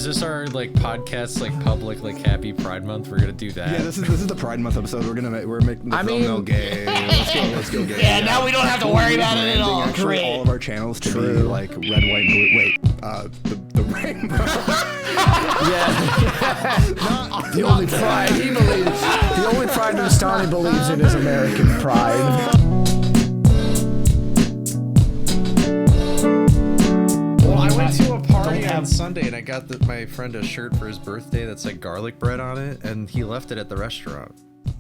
our like podcast like public like happy Pride Month? We're gonna do that. Yeah, this is the Pride Month episode. We're making the thumbnail gay. Let's go gay. Yeah, now we don't have to worry about it at all. Actually, Great. all of our channels to be like red, white, and blue. Wait, the rainbow. Yeah. The only pride he believes. The only pride Nestani believes in is American pride. I went to a party on Sunday and I got my friend a shirt for his birthday that's like garlic bread on it, and he left it at the restaurant.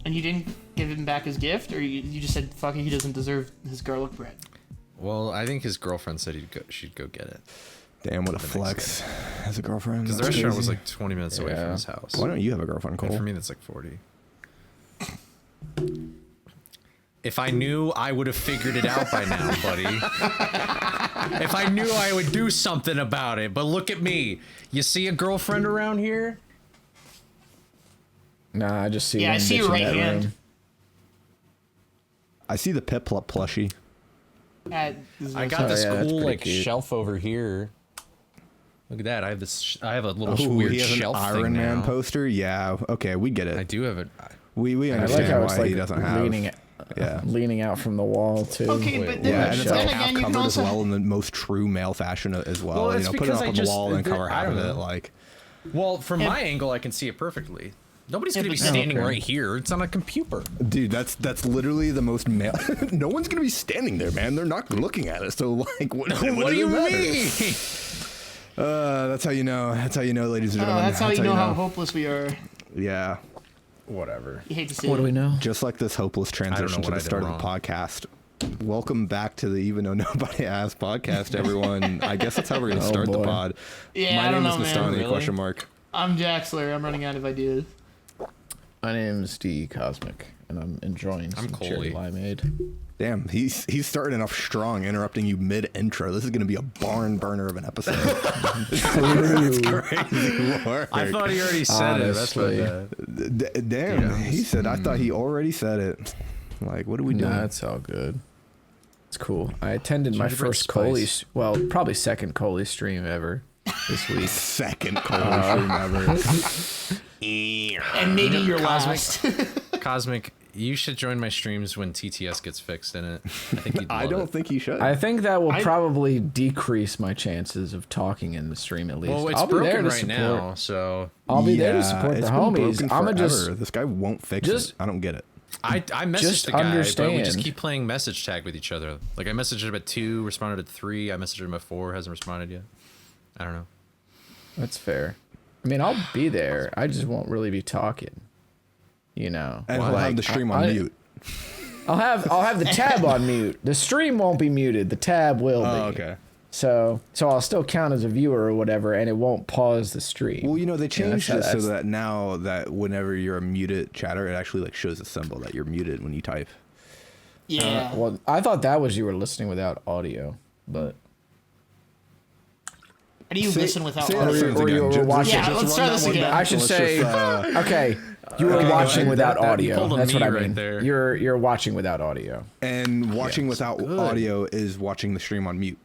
And you didn't give him back his gift, or you just said, fuck it, he doesn't deserve his garlic bread? Well, I think his girlfriend said she'd go get it. Damn, what a flex. As a girlfriend. Because the restaurant was like 20 minutes away from his house. Why don't you have a girlfriend, Cole? And for me, that's like 40. If I knew, I would have figured it out by now, buddy. If I knew, I would do something about it. But look at me. You see a girlfriend around here? Nah, I just see. Yeah, one I see bitch your in right that hand. room. I see the Piplup plushie. I got this that's cool pretty like cute. shelf over here. Look at that. I have this. I have a little Ooh, weird he has shelf an thing Iron Man now. poster. Yeah, okay, we get it. I do have it. We I understand like how it's why like he doesn't have. leaning out from the wall too. Okay, but then, Yeah, and it's then like again, half you can covered as also... well in the most true male fashion as well. Well, You it's know, put it because up I on the just- wall and cover I half of don't it. know. Like, Well, from my angle, I can see it perfectly. Nobody's gonna be but- standing Okay. right here. It's on a computer. dude, that's literally the most male. No one's gonna be standing there, man. They're not looking at it. So like, what What do you mean? That's how you know. That's how you know, ladies and gentlemen. that's how you know how hopeless we are. Yeah. Whatever. You hate to see What it. do we know? Just like this hopeless transition to what I the did start of wrong. the podcast. Welcome back to the Even Though Nobody Asked podcast, everyone. I guess that's how we're gonna start the boy. pod. Yeah, My I don't name know, is man. Nestani, Really? question mark. I'm Jaxler. I'm running out of ideas. My name's DECosmic, and I'm enjoying some cherry Coley. limeade. Damn, he's starting off strong, interrupting you mid intro. This is gonna be a barn burner of an episode. It's crazy work. I thought he already said it. That's what. Honestly. Damn, Yeah. he said. I thought he already said it. Like, what are we doing? Nah, it's all good. It's cool. I attended my Gingerbread first spice. Coley, well, probably second Coley stream ever this week. Second cold stream ever. And maybe your Cosmic. last. Cosmic, you should join my streams when TTS gets fixed in it. I think you'd love I don't it. think he should. I think that will probably decrease my chances of talking in the stream at least. Well, it's I'll be there broken to right support. now, so I'll be there to Yeah, support the it's been homies. broken I'm gonna just forever. This guy won't fix just- it. I don't get it. I messaged Just the guy, but we just understand. keep playing message tag with each other. Like I messaged him at 2, responded at 3. I messaged him at 4, hasn't responded yet. I don't know. That's fair. I mean, I'll be there. I just won't really be talking. You know, And he'll have the stream on mute. I'll have the tab on mute. The stream won't be muted. The tab will be. Oh, okay. So I'll still count as a viewer or whatever, and it won't pause the stream. Well, you know, they changed it so that's- that now that whenever you're a muted chatter, it actually like shows a symbol that you're muted when you type. Yeah. Well, I thought that was you were listening without audio, but How do you listen without say that audio? sentence Or you again. were watching- Yeah, let's run try that this one again. back. I should Let's say, just, okay, you were watching without you audio. pulled a That's what me I right mean. there. You're watching without audio. and watching without good. audio is watching the stream on mute.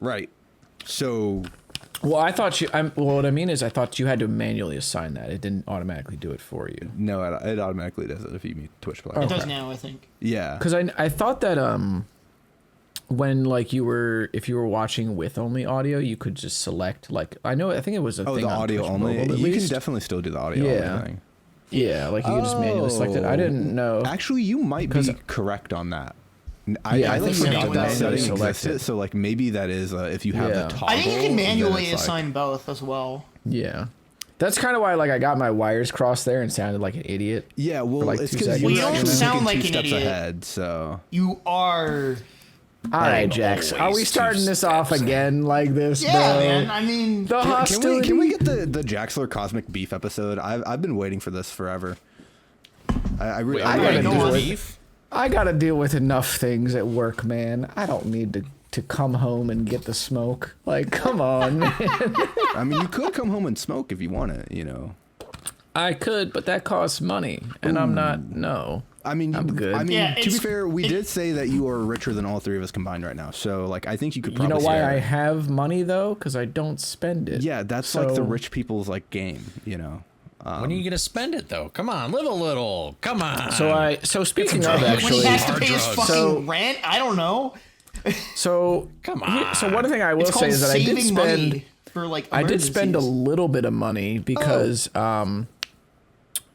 Right. So Well, I thought well, what I mean is, I thought you had to manually assign that. It didn't automatically do it for you. no, it automatically does it if you mute Twitch Play. It does now, I think. Yeah. Because I thought that when like if you were watching with only audio, you could just select like I think it was a Oh, thing the on audio Twitch only. Mobile, at You can least. definitely still do the audio Yeah. only thing. Yeah, like you could just manually select it. I didn't know. Actually, you might be 'Cause- correct on that. Yeah, I I like think forgot so. that Manually setting select existed. it. So like maybe that is if you have Yeah. the toggle. I think you can then manually it's like- assign both as well. Yeah. That's kind of why like I got my wires crossed there and sounded like an idiot. Yeah, well, like it's 2 because seconds. Well, you you're don't actually sound thinking like two an steps idiot. ahead. So You are. All right, Jax. Are we always starting two this off again like this, Yeah, bro? man. I mean, The hostility. can we get the Jaxler Cosmic Beef episode? I've been waiting for this forever. I really I gotta go deal on. with I gotta deal with enough things at work, man. I don't need to come home and get the smoke. Like, come on, man. I mean, you could come home and smoke if you want it, you know. I could, but that costs money, and I'm not. No. I mean, I'm good. I mean, Yeah, to be fair, we did say that you are richer than all three of us combined right now. So, like, I think you could probably. You know why share I it. have money though? Because I don't spend it. Yeah, that's like the rich people's like game, you know. When are you gonna spend it though? Come on, live a little. Come on. So speaking of When he actually, has to hard pay his drugs. fucking So- rent, I don't know. so Come on. So one thing I will It's say called is that I did saving spend. money for like. I did spend a emergencies. little bit of money because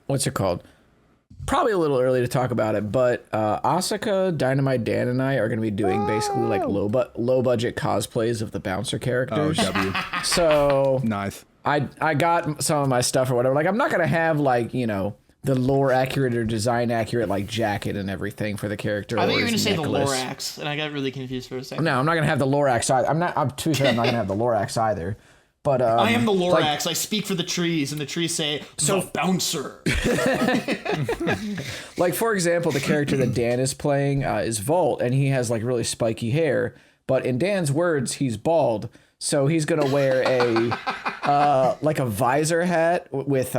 what's it called? Probably a little early to talk about it, but Asuka, Dynamite Dan, and I are going to be doing basically like low budget cosplays of the bouncer Oh, characters. W. So Nice. I got some of my stuff or whatever. Like I'm not going to have like, you know, the lore accurate or design accurate like jacket and everything for the character. I think or you were gonna his say the necklace. Lorax, and I got really confused for a second. No, I'm not gonna have the Lorax either. I'm too sure I'm not gonna have the Lorax either. But I am the Lorax. like- I speak for the trees, and the trees say, "The bouncer." like for example, the character that Dan is playing is Volt, and he has like really spiky hair. But in Dan's words, he's bald, so he's gonna wear a like a visor hat with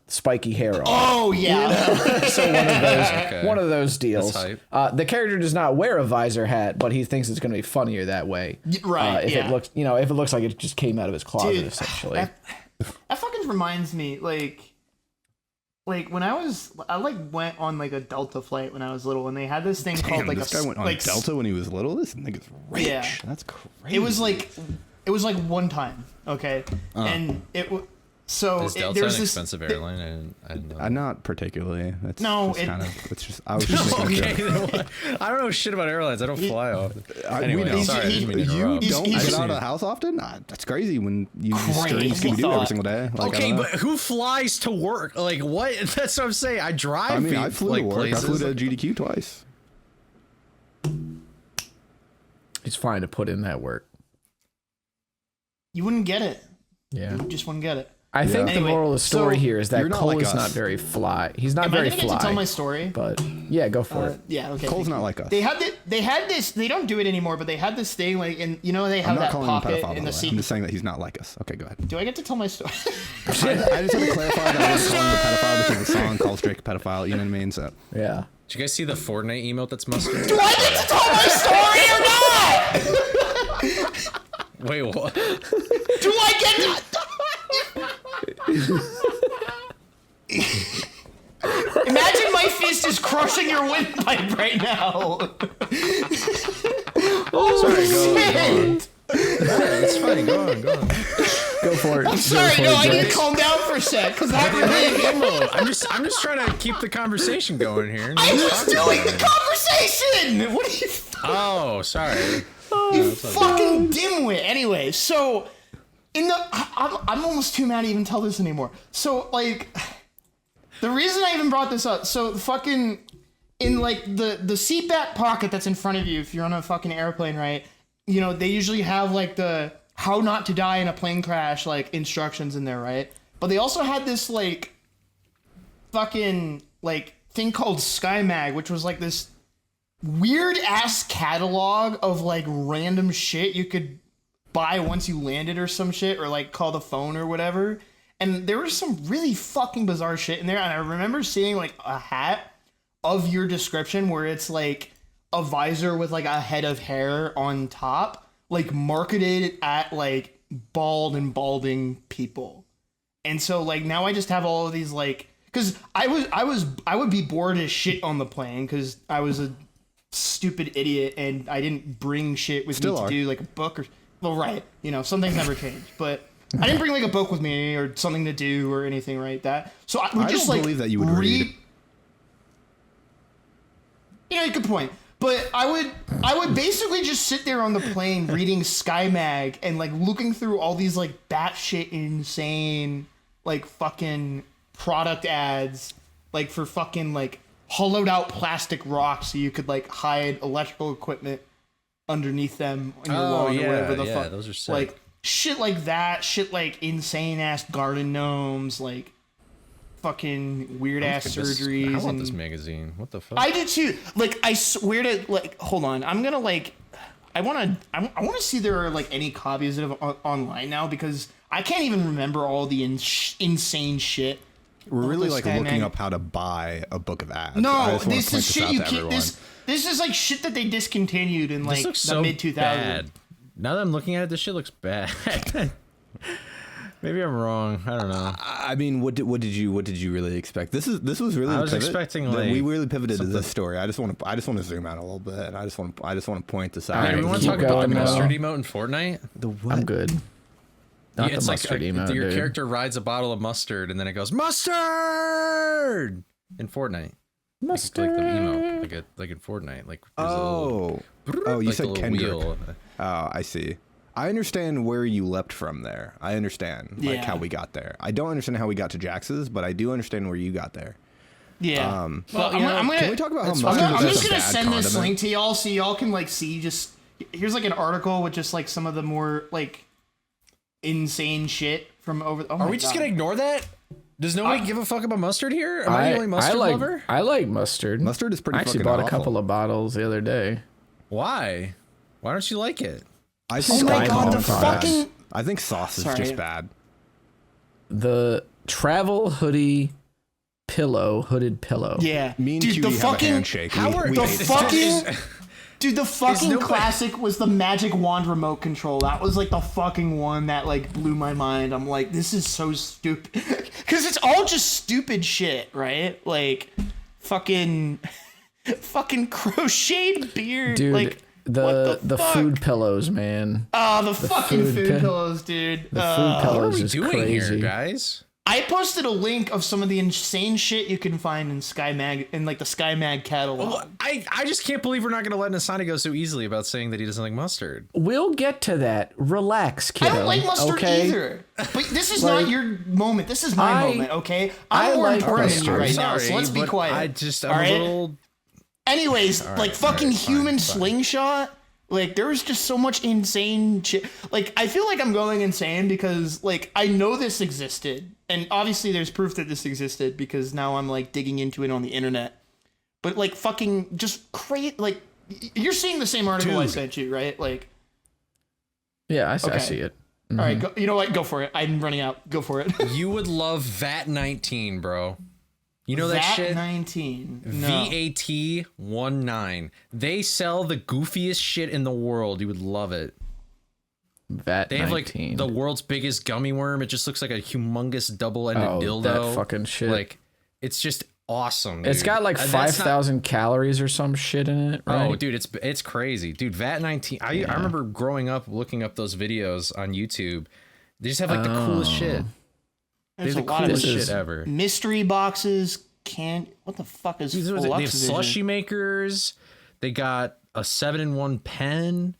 spiky hair on. Oh yeah. So one of those deals. That's hype. The character does not wear a visor hat, but he thinks it's going to be funnier that way. Right, If yeah. it looks, if it looks like it just came out of his closet, Dude, essentially. That fucking reminds me, like when I went on like a Delta flight when I was little, and they had this thing called Damn, like this a guy went on like Delta when he was little. This nigga's rich. Yeah. That's crazy. It was like one time, okay, and it was so Is Delta there's an this expensive airline? I didn't know. Not particularly. That's No, just it- kind of. It's just. I was just making a Okay, joke. then what? I don't know shit about airlines. I don't fly often. Anyway, we know. sorry, I didn't mean to You interrupt. He's- don't he's- get out of the house often? That's crazy when you stream Crazy Scooby Doo every thought. single day. Like, I Okay, don't know. but who flies to work? Like what? That's what I'm saying. I drive. I mean, I flew like, to work. places. I flew to GDQ twice. It's fine to put in that work. you wouldn't get it. Yeah. You just wouldn't get it. I think Anyway, the moral of the story so here is that you're not Cole like is us. not very fly. He's not Am I very gonna get fly. to tell my story? But yeah, go for it. Yeah. Okay. Cole's thank not you. like us. They had this. They don't do it anymore, but they had this thing like, and you know they I'm have not that calling him pocket pedophile, by in the the way. seat. I'm just saying that he's not like us. Okay, go ahead. Do I get to tell my story? I just had to clarify that I was calling him a pedophile because the song calls Drake a pedophile. You know what I mean? So Yeah. Did you guys see the Fortnite emote that's mustard? Do I get to tell my story or not? Wait, what? Do I get to? Imagine my fist is crushing your windpipe right now. Sorry, go on. Shit. It's fine. Go on. Go for it. I'm sorry, no, I need to calm down for a sec, because that really... I'm just trying to keep the conversation going here. I was doing the conversation! What are you... Oh, sorry. You fucking dimwit. Anyway, so... I'm almost too mad to even tell this anymore. So, like... The reason I even brought this up, so fucking... In, like, the seat back pocket that's in front of you, if you're on a fucking airplane, right? You know, they usually have, like, the how not to die in a plane crash, like, instructions in there, right? But they also had this, like, fucking, like, thing called SkyMag, which was, like, this weird-ass catalog of, like, random shit you could buy once you landed or some shit, or, like, call the phone or whatever. And there was some really fucking bizarre shit in there, and I remember seeing, like, a hat of your description where it's, like, a visor with, like, a head of hair on top, like, marketed at, like, bald and balding people. And so, like, now I just have all of these, like, because I would be bored as shit on the plane because I was a stupid idiot and I didn't bring shit with Still me to are. do, like, a book or, well, right, you know, some things never change, but I didn't bring, like, a book with me or something to do or anything like that. So I would I just, don't like, believe that you would read. Yeah, good point. But I would basically just sit there on the plane reading SkyMag and, like, looking through all these, like, batshit insane, like, fucking product ads, like, for fucking, like, hollowed out plastic rocks so you could, like, hide electrical equipment underneath them on your lawn or whatever the fuck. Those are sick. Like, shit like that, shit like insane ass garden gnomes, like, fucking weird ass surgeries. I want and this magazine. What the fuck? I do too. Like, I swear to, like, hold on. I'm gonna, like, I want to see there are, like, any copies of it online now, because I can't even remember all the insane shit We're really the like Sky looking Mag- up how to buy a book of ads. I No, just wanna this point is shit out you to can't. everyone. This is like shit that they discontinued in like This looks the so mid 2000s. bad. Now that I'm looking at it, this shit looks bad. Maybe I'm wrong. I don't know. I mean, what did you really expect? This was really. I the was pivot expecting, that like, we really pivoted to something. this story. I just want to zoom out a little bit. And I just want to point this out. All Hey, right, we want to keep talk about the going now. mustard emote in Fortnite? The what? I'm good. Not It's the like mustard emote, your dude. character rides a bottle of mustard and then it goes mustard in Fortnite. Mustard. Like the emote, like in Fortnite. Like there's a little, Oh, you like said a little Kendrick. wheel. Oh, I see. I understand where you leapt from there. I understand like Yeah. how we got there. I don't understand how we got to Jax's, but I do understand where you got there. Yeah. Well, I'm gonna, Can we talk about how it's mustard fine. is I'm just just a gonna bad send this condiment? link to y'all so y'all can like see just here's like an article with just like some of the more like insane shit from over. Oh Are we just gonna ignore that? Does nobody give a fuck about mustard here? Am I the only mustard lover? I like mustard. Mustard is pretty I actually fucking bought a awful. couple of bottles the other day. Why? Why don't you like it? I Oh think my Sky god, the Hall sauce. fucking I think sauce is Sorry. just bad. The travel hoodie pillow, hooded pillow. yeah, Me and dude, the QE have a fucking handshake. How are the hate it's fucking- just- dude, the fucking nobody- classic was the Magic Wand remote control. That was like the fucking one that like blew my mind. I'm like, this is so stupid because it's all just stupid shit, right? Like, fucking crocheted beard, Dude, like. the what the fuck? food pillows, man. Oh, the fucking food food pi- pillows, dude. The food What are pillows we is doing crazy. here, guys? I posted a link of some of the insane shit you can find in Sky Mag in like the Sky Mag catalog. Well, I just can't believe we're not going to let Nestani go so easily about saying that he doesn't like mustard. We'll get to that. Relax, I kiddo. don't like mustard okay? either. But this is Like, not your moment. This is my I- moment, okay? I I'm more like important than you mustard. right Sorry, now, so let's be but quiet. I'm All right? a little... Anyways, like fucking fine, human fine. slingshot. Like there was just so much insane shit. Like I feel like I'm going insane because like I know this existed, and obviously there's proof that this existed because now I'm like digging into it on the internet. But like fucking just create like you're seeing the same article I Dude. sent you, right? Like, Yeah, I Okay. see it. all right, go, you know what? Go for it. I'm running out. Go for it. You would love VAT-19, bro. You know that shit? 19. No. VAT-19. They sell the goofiest shit in the world. You would love it. VAT They have like 19. the world's biggest gummy worm. It just looks like a humongous double-ended Oh, dildo. that fucking shit. Like, it's just awesome. It's dude. got like That's not- 5,000 calories or some shit in it, right? Oh, dude, it's crazy, dude. VAT-19. I remember growing up looking up those videos on YouTube. They just have like the coolest shit. There's They're a the lot of coolest This shit is- ever. mystery boxes. What the fuck is These are- Flux they have Vision? slushy makers. They got a 7-in-1 pen.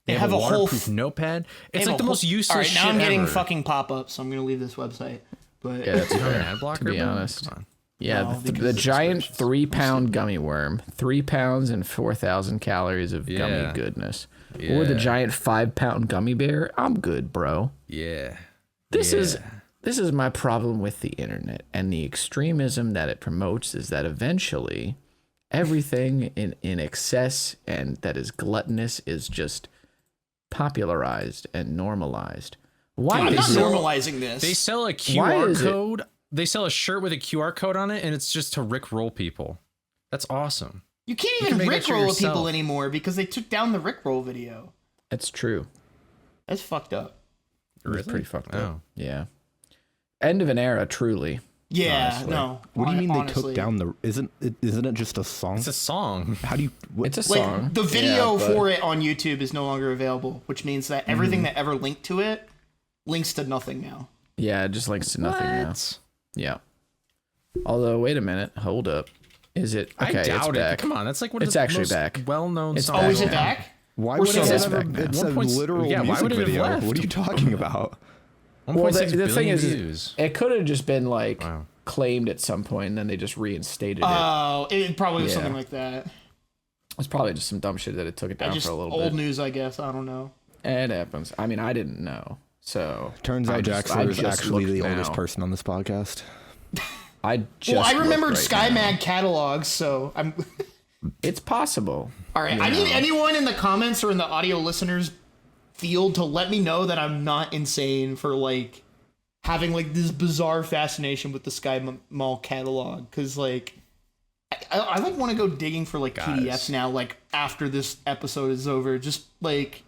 They have have a a whole waterproof notepad. It's They like have the a most whole- useless All right, shit now I'm getting ever. fucking pop-ups, so I'm gonna leave this website. But Yeah, that's You have an fair, ad blocker, to be bro? honest. Come on. Yeah, No, the, because the it's giant subscriptions. 3-pound gummy worm, 3 pounds and 4,000 calories of Yeah. gummy goodness. Or the Yeah. giant 5-pound gummy bear. I'm good, bro. Yeah. This is Yeah. this is my problem with the internet and the extremism that it promotes is that eventually everything in excess and that is gluttonous is just popularized and normalized. Why I'm not is it? normalizing this. They sell a Why QR is it- code. They sell a shirt with a QR code on it, and it's just to Rickroll people. That's awesome. You can't can even make that shit Rickroll yourself. people anymore because they took down the Rickroll video. It's true. That's fucked up. It's pretty fucked Oh. up. Yeah. End of an era, truly. Yeah, Honestly. no. What do you mean they honestly. took down the? Isn't it just a song? It's a song. How do you? What, It's a Like song. the video Yeah, but- for it on YouTube is no longer available, which means that everything that ever linked to it links to nothing now. Yeah, it just links to nothing now. Yeah. Although, wait a minute. Hold up. Is it? Okay, I doubt it's it. back. Come on, that's like one of It's the actually most back. well-known It's songs. Oh, is it now. back? why We're would so it back ever? now. It's a 1.6 literal yeah, why music would it have video. left? What are you talking about? 1.6 the thing billion is, views. it could have just been like Wow. claimed at some point, and then they just reinstated it. Oh, it probably was Yeah. something like that. It's probably just some dumb shit that it took it down Just for a little old bit. news, I guess. I don't know. It happens. I mean, I didn't know. So Turns I out just- I Jaxler is just actually the looked oldest now. person on this podcast. I just Well, I looked remembered right Sky now. Mag catalogs, so I'm. It's possible. All right, I need anyone in the comments or in the audio listeners field to let me know that I'm not insane for like having like this bizarre fascination with the Sky Mall catalog, because like I like want to go digging for like PDFs now, like after this episode is over, just like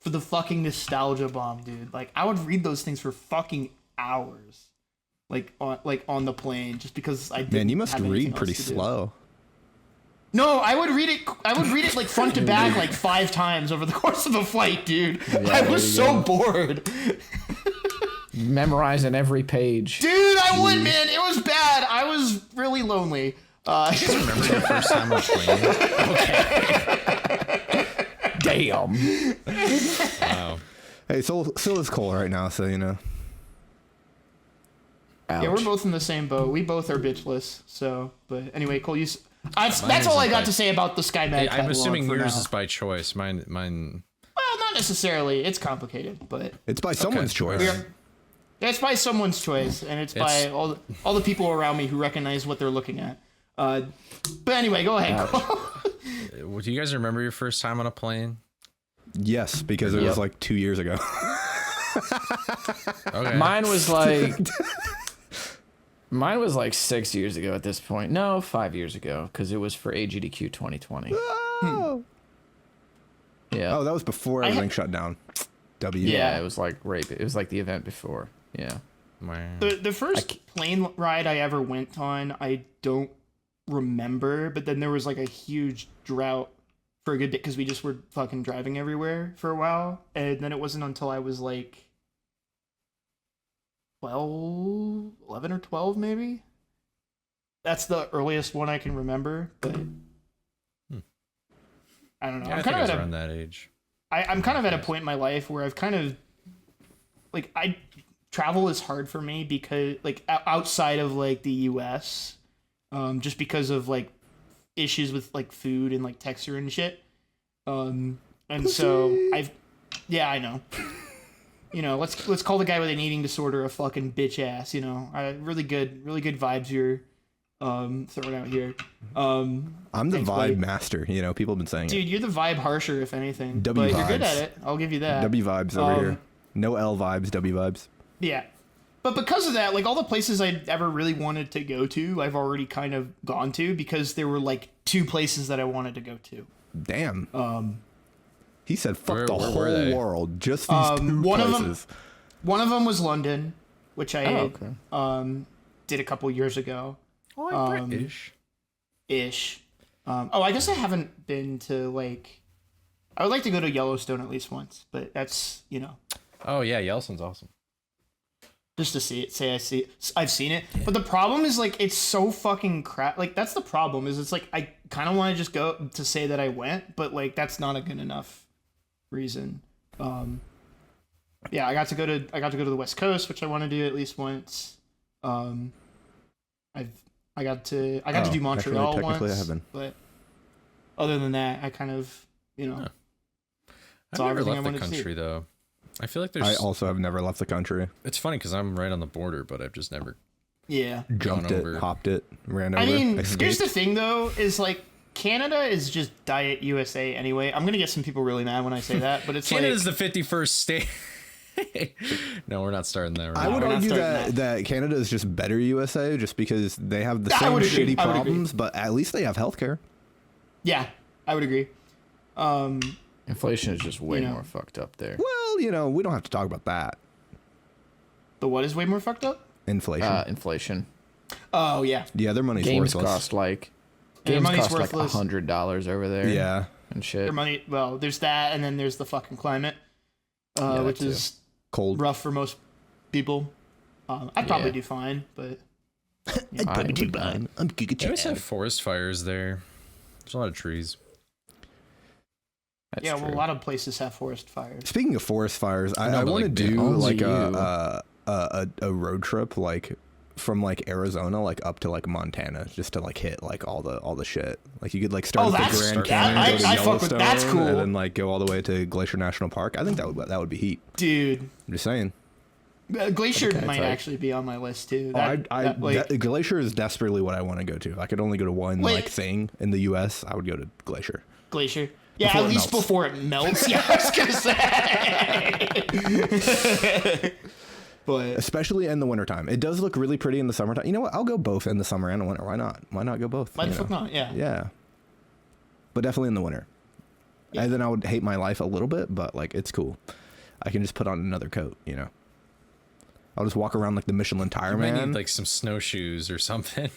for the fucking nostalgia bomb, dude. Like I would read those things for fucking hours, like on the plane, just because I didn't. Man, you must have anything read pretty else to do. slow. No, I would read it like front to back like 5 times over the course of a flight, dude. I was so bored. Memorizing every page. Dude, I would, man. It was bad. I was really lonely. You guys remember your first time on a plane? Damn. Wow. Hey, so is Cole right now, so you know. Ouch. Yeah, we're both in the same boat. We both are bitchless. So, but anyway, Cole, that's all I got to say about the SkyMag Hey, catalog. I'm assuming for yours now. is by choice. Mine. Well, not necessarily. It's complicated, but It's by someone's choice. it's by someone's choice, and it's by all the people around me who recognize what they're looking at. But anyway, go ahead. Cole. Do you guys remember your first time on a plane? Yes, because it was like 2 years ago. Okay. Mine was like 6 years ago at this point. No, 5 years ago, because it was for AGDQ 2020. Oh. Yeah. Oh, that was before everything shut down. W. Yeah, it was like rape. It was like the event before. Yeah. The first plane ride I ever went on, I don't remember, but then there was like a huge drought for a good bit because we just were fucking driving everywhere for a while, and then it wasn't until I was like 11 or 12 maybe. That's the earliest one I can remember, but I don't know. Yeah, I'm I think kind I was of around that age. I'm kind of at a point in my life where I've kind of like travel is hard for me because like outside of like the US, just because of like issues with like food and like texture and shit. And so I know. You know, let's call the guy with an eating disorder a fucking bitch ass. You know, really good vibes you're throwing out here. I'm the thanks, vibe buddy. master. You know, people have been saying Dude, you're the vibe harsher if anything. W but you're good vibes. at it. I'll give you that. it. W vibes over here. No L vibes, W vibes. Yeah. But because of that, like all the places I ever really wanted to go to, I've already kind of gone to because there were like 2 places that I wanted to go to. Damn. He said, "Fuck Where the were whole they? world, just these 2 places." One of them was London, which I okay. did a couple years ago. Oh, I'm British. Ish. I guess I haven't been to like. I would like to go to Yellowstone at least once, but that's Oh yeah, Yellowstone's awesome. just to see it. I've seen it, but the problem is like it's so fucking crap. Like that's the problem is it's like I kind of want to just go to say that I went, but like that's not a good enough reason. Yeah, I got to go to the West Coast, which I want to do at least once. I got to do Montreal technically I once, haven't. but other than that, I kind of I've saw never everything I left the wanted to see. country though. I feel like I there's. also have never left the country. It's funny because I'm right on the border, but I've just never. Yeah. Jumped it, over. hopped it, ran over. I mean, escaped. here's the thing though, is like Canada is just Diet USA anyway. I'm gonna get some people really mad when I say that, but it's Canada's like the 51st state. No, we're not starting that. Right I would we're not argue starting that Canada is just better USA just because they have the I same would agree. shitty I would agree. problems, but at least they have healthcare. yeah, I would agree. Inflation is just way You know. more fucked up there. Well, you know, we don't have to talk about that. The what is way more fucked up? Inflation. Inflation. Oh yeah, Yeah, their money's Games worthless. cost like Their games money's cost like worthless. $100 over there. Yeah. And shit. their money. Well, there's that, and then there's the fucking climate, that which too. is Cold. rough for most people. I'd probably Yeah. do fine, but I'm good They always have forest fires there. There's a lot of trees. That's yeah, true. well, a lot of places have forest fires. Speaking of forest fires, I but, want to like, do only like you. a road trip like from like Arizona like up to like Montana just to like hit like all the shit. Like you could like start Oh, at the that's- Grand that- Canyon, go to I fuck with- that's Yellowstone, cool. and then like go all the way to Glacier National Park. I think that would be heat. Dude, I'm just saying. Glacier kinda might tight. actually be on my list too. Glacier is desperately what I want to go to. If I could only go to one Wait. like thing in the U.S., I would go to Glacier. Glacier. Yeah, Before at it least melts. before it melts. Yeah, I was gonna say. But especially in the wintertime. It does look really pretty in the summertime. You know what? I'll go both in the summer and the winter. Why not? Why not go both? why the fuck not? Yeah. Yeah. But definitely in the winter. Yeah. And then I would hate my life a little bit, but like it's cool. I can just put on another coat, you know. I'll just walk around like the Michelin tire You man. might need like some snowshoes or something.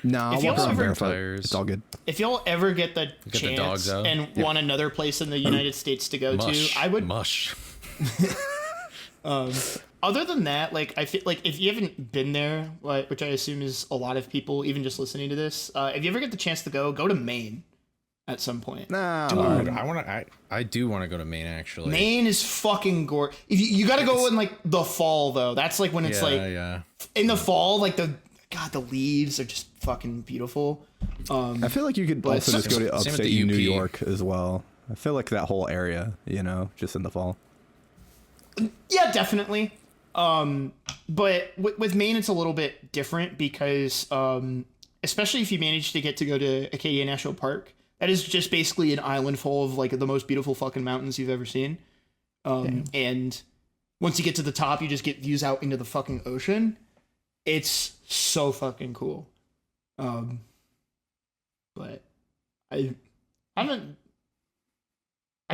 Nah, I'll If walk y'all around ever- barefoot. Tires. It's all good. If y'all ever get the the chance dogs out. and want another place in the United States to go Mush. to, I would. Mush. Other than that, like I feel like if you haven't been there, like, which I assume is a lot of people, even just listening to this, if you ever get the chance to go to Maine at some point. Nah, Dude, I do want to go to Maine actually. Maine is fucking gorgeous. If you got to go in like the fall though. That's like when it's like yeah. in the fall, like the leaves are just fucking beautiful. I feel like you could also just go to Same with upstate the New UP. York as well. I feel like that whole area, you know, just in the fall. Yeah, definitely. But with Maine, it's a little bit different because, especially if you manage to go to Acadia National Park, that is just basically an island full of like the most beautiful fucking mountains you've ever seen. And once you get to the top, you just get views out into the fucking ocean. It's so fucking cool. But I've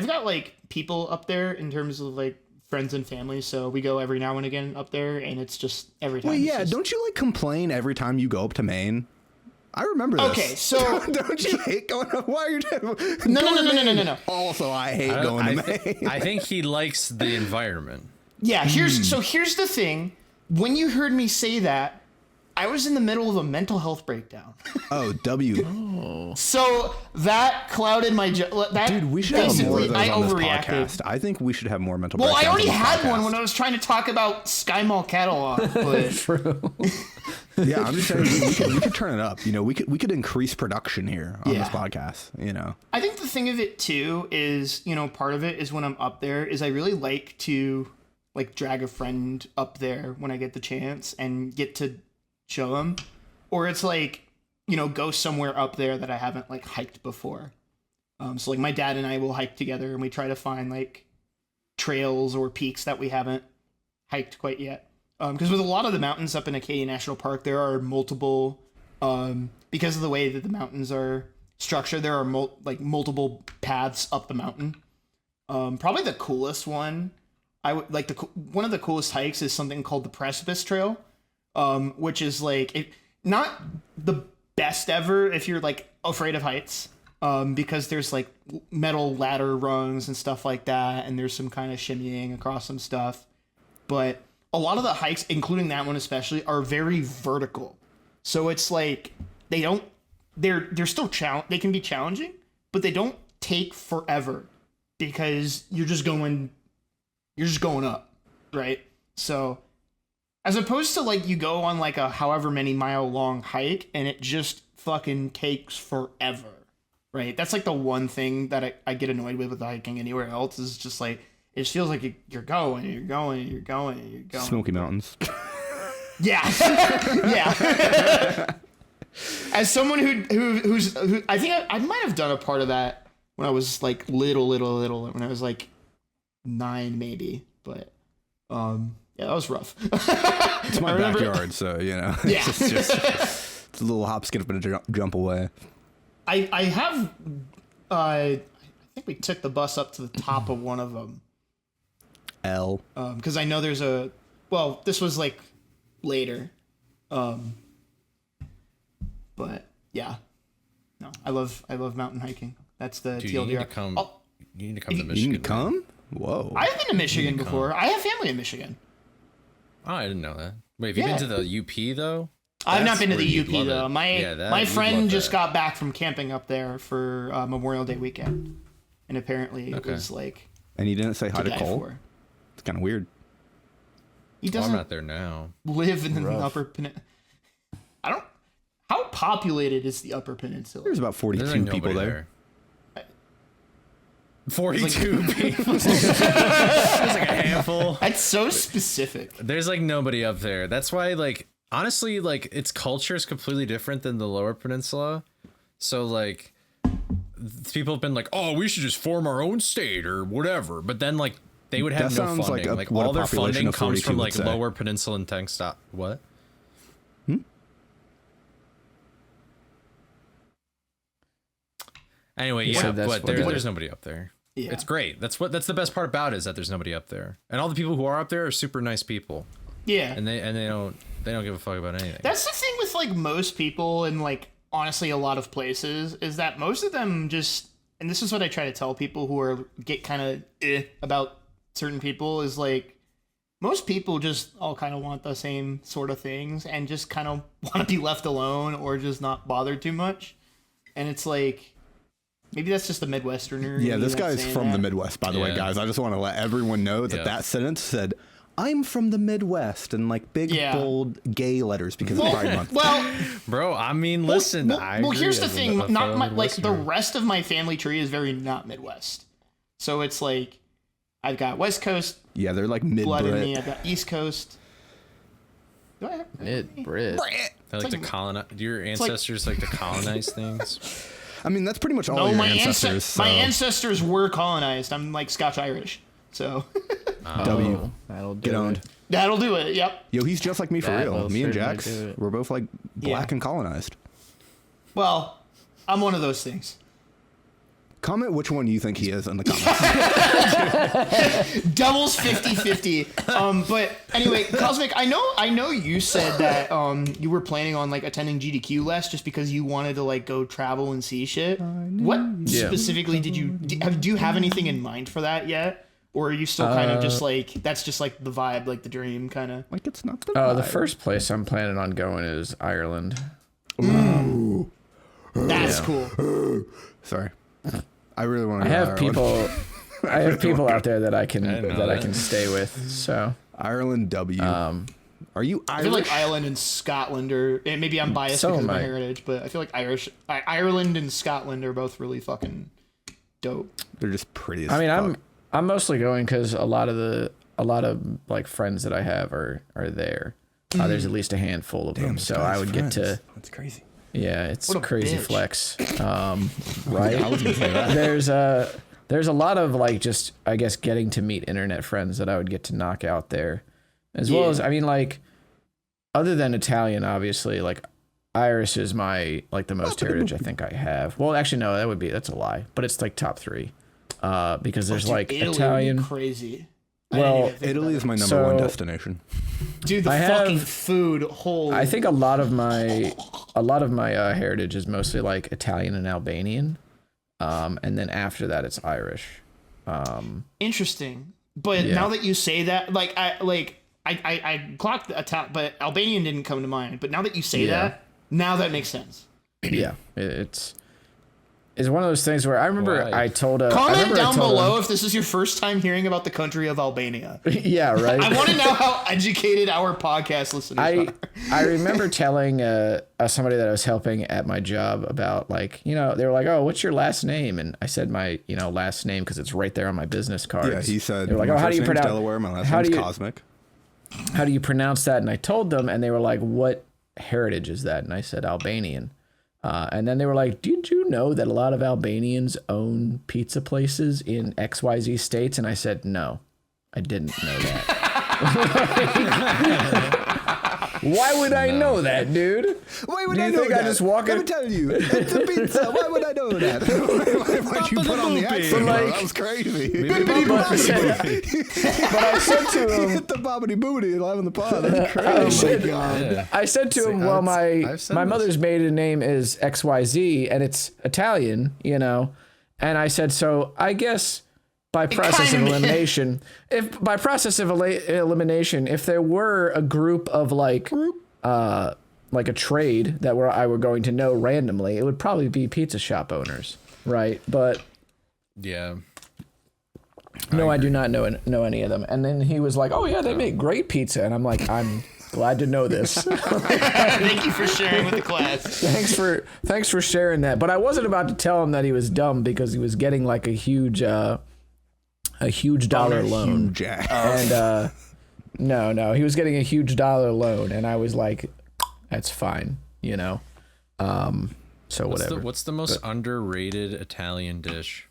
got like people up there in terms of like friends and family, so we go every now and again up there, and it's just every time. Well, it's yeah, just- don't you like complain every time you go up to Maine? I remember this. Okay, so don't you hate going up? Why are you doing? No. Also, I hate going to Maine. I think he likes the environment. yeah, here's the thing. When you heard me say that, I was in the middle of a mental health breakdown. Oh, W. So that clouded my that. Dude, we should have more of those I on this overreacted. podcast. I think we should have more mental Well, I breakdowns already on this had podcast. one when I was trying to talk about Sky Mall catalog, but Yeah, I'm just saying we could turn it up. You know, we could increase production here on this podcast. You know, I think the thing of it too is, part of it is when I'm up there is I really like to like drag a friend up there when I get the chance and get to show them, or it's like, go somewhere up there that I haven't like hiked before. So like my dad and I will hike together and we try to find like trails or peaks that we haven't hiked quite yet. Because with a lot of the mountains up in Acadia National Park, there are multiple, because of the way that the mountains are structured, there are multiple paths up the mountain. Probably the coolest one, I would like one of the coolest hikes is something called the Precipice Trail, which is like not the best ever if you're like afraid of heights, because there's like metal ladder rungs and stuff like that, and there's some kind of shimmying across some stuff, but a lot of the hikes, including that one especially, are very vertical. So it's like they're still they can be challenging, but they don't take forever because you're just going up, right? So as opposed to like you go on like a however many mile long hike and it just fucking takes forever, right? That's like the one thing that I get annoyed with hiking anywhere else is just like, it just feels like you're going. Smoky Mountains. Yeah. Yeah. As someone who's I think I might have done a part of that when I was like little, when I was like 9 maybe, but yeah, that was rough. It's my backyard, so you know. Yeah. It's a little hop, skip, and a jump away. I have I think we took the bus up to the top of one of them. Because I know there's this was like later, but yeah, no, I love mountain hiking. That's the Dude, TLDR. you need to come. You need to come to Michigan. You can come? Whoa. I've been to Michigan before. I have family in Michigan. Oh, I didn't know that. Wait, have you been to the UP though? I've not been to where the you'd UP love though. it. My You'd friend love just that. got back from camping up there for Memorial Day weekend, and apparently it was like. And you didn't say hi to die Cole? for. It's kind of weird. He Well, I'm doesn't not there now. live in the Upper Peninsula. How populated is the Upper Peninsula? There's about 42 There's like people nobody there. 42 people. There's like a handful. That's so specific. There's like nobody up there. That's why, like, honestly, like, its culture is completely different than the Lower Peninsula. So, like, people have been like, oh, we should just form our own state or whatever. But then, like, They would have That no sounds funding. like Like what a all their population funding of comes 42 from would like say. lower peninsula and tank stop. What? Anyway, yeah, that's but what there's nobody up there. Yeah. It's great. That's the best part about it, is that there's nobody up there, and all the people who are up there are super nice people, Yeah. and they don't give a fuck about anything. That's the thing with like most people and like honestly a lot of places is that most of them just, and this is what I try to tell people who are get kind of about certain people, is like most people just all kind of want the same sort of things and just kind of want to be left alone or just not bothered too much. And it's like, maybe that's just the Midwesterner. Yeah, in me this that's guy's saying from that. the Midwest, by the way, Yeah. guys. I just want to let everyone know that Yeah. that sentence said, "I'm from the Midwest," in like big, Yeah. bold, gay letters because of Pride Month. Well, Bro, I mean, listen. Well, I well, agree here's the as a- thing. a Not fellow my, like the Midwesterner. rest of my family tree is very not Midwest. So it's like I've got West Coast Yeah, they're like blood in me. mid-Brit. I've got East Coast. Do I have Brit. They like to colonize. Do your ancestors like to colonize things? I mean, that's pretty much all No, your my ancestors. so. my ancestors were colonized. I'm like Scotch Irish, so W. That'll do Get it. owned. that'll do it. Yep. Yo, he's just like me for That real. will Me and certainly Jax, do it. we're both like black Yeah. and colonized. Well, I'm one of those things. Comment which one you think he is in the comments. Doubles 50-50. But anyway, Cosmic, I know you said that you were planning on like attending GDQ less just because you wanted to like go travel and see shit. What specifically did you do you have anything in mind for that yet? Or are you still kind of just like, that's just like the vibe, like the dream kind of? Like, it's not the The vibe. first place I'm planning on going is Ireland. That's cool. Sorry. I really want to I go to have Ireland. people. I have people out there that I can didn't know that I that. can stay with. So Ireland W. Are you I Irish? feel like Ireland and Scotland are, and maybe I'm biased So because of am my I. heritage, but I feel like Ireland and Scotland are both really fucking dope. They're just pretty as I mean, fuck. I'm mostly going because a lot of like friends that I have are there. There's at least a handful of them, Damn, so this I guy's would friends. get to. That's crazy. Yeah, it's What a crazy bitch. flex. Right? I was gonna say that. There's a lot of like just I guess getting to meet internet friends that I would get to knock out there, as well as I mean like other than Italian, obviously like Irish is my like the most heritage I think I have. Well, actually no, that's a lie, but it's like top 3 because there's Dude, like Italy would be Italian. crazy. Well, Italy is my number one So- destination. Dude, the I fucking have- food. Holy. I think a lot of my heritage is mostly like Italian and Albanian, and then after that it's Irish. Interesting. But Yeah. now that you say that, I clocked the Italian, but Albanian didn't come to mind. But now that you say Yeah. that, now that makes sense. Yeah, it's one of those things where I remember Why? I told a I Comment remember I down told below if this is your first time hearing about the country of Albania. yeah, right. I want to know how educated our podcast listeners are. I remember telling somebody that I was helping at my job about like they were like, oh, what's your last name? And I said my last name because it's right there on my business cards. Yeah, he said. they were like, my oh, how do first you name's pronounce Delaware? My last how name's do you- Cosmic. how do you pronounce that? And I told them, and they were like, what heritage is that? And I said Albanian. And then they were like, did you know that a lot of Albanians own pizza places in XYZ states? And I said, no, I didn't know that. Why would I know that, dude? Why would Do I you know think that? I just walk Let in- me tell you, it's a pizza. Why would I know that? Why'd you put on the accent? But, bro? like- That was crazy. But I said to him, Hit the bobbity boobity live on the pod. That's crazy. I said to him, well, I've said my this. mother's maiden name is XYZ and it's Italian, And I said, so I guess by process of kinda- elimination, if there were a group of like a trade that I were going to know randomly, it would probably be pizza shop owners, right? But Yeah. no, I do not know any of them. And then he was like, oh yeah, they make great pizza. And I'm like, I'm glad to know this. Thank you for sharing with the class. Thanks for sharing that. But I wasn't about to tell him that he was dumb because he was getting like a huge dollar loan. Jack. And no, he was getting a huge dollar loan, and I was like, that's fine, So whatever. What's the most underrated Italian dish?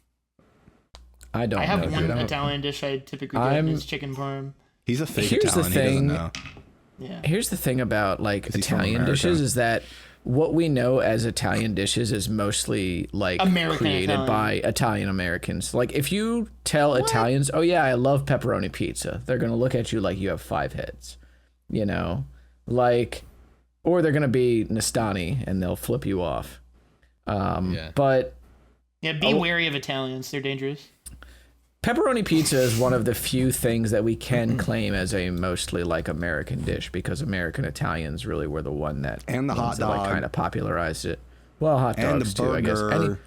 I don't I have know, one dude. Italian dish I typically get, and it's chicken parm. He's a fake Here's the Italian. He doesn't thing. know. Yeah. Here's the thing about like he's from Italian America. dishes is that what we know as Italian dishes is mostly like American created Italian. by Italian Americans. Like if you tell Italians, "Oh yeah, I love pepperoni pizza," they're gonna look at you like you have 5 heads, you know, like, or they're gonna be Nestani and they'll flip you off. But Yeah, be wary of Italians. They're dangerous. pepperoni pizza is one of the few things that we can claim as a mostly like American dish because American Italians really were the one that And the hot dog. like kind of popularized it. Well, hot And dogs the too, I guess. burger.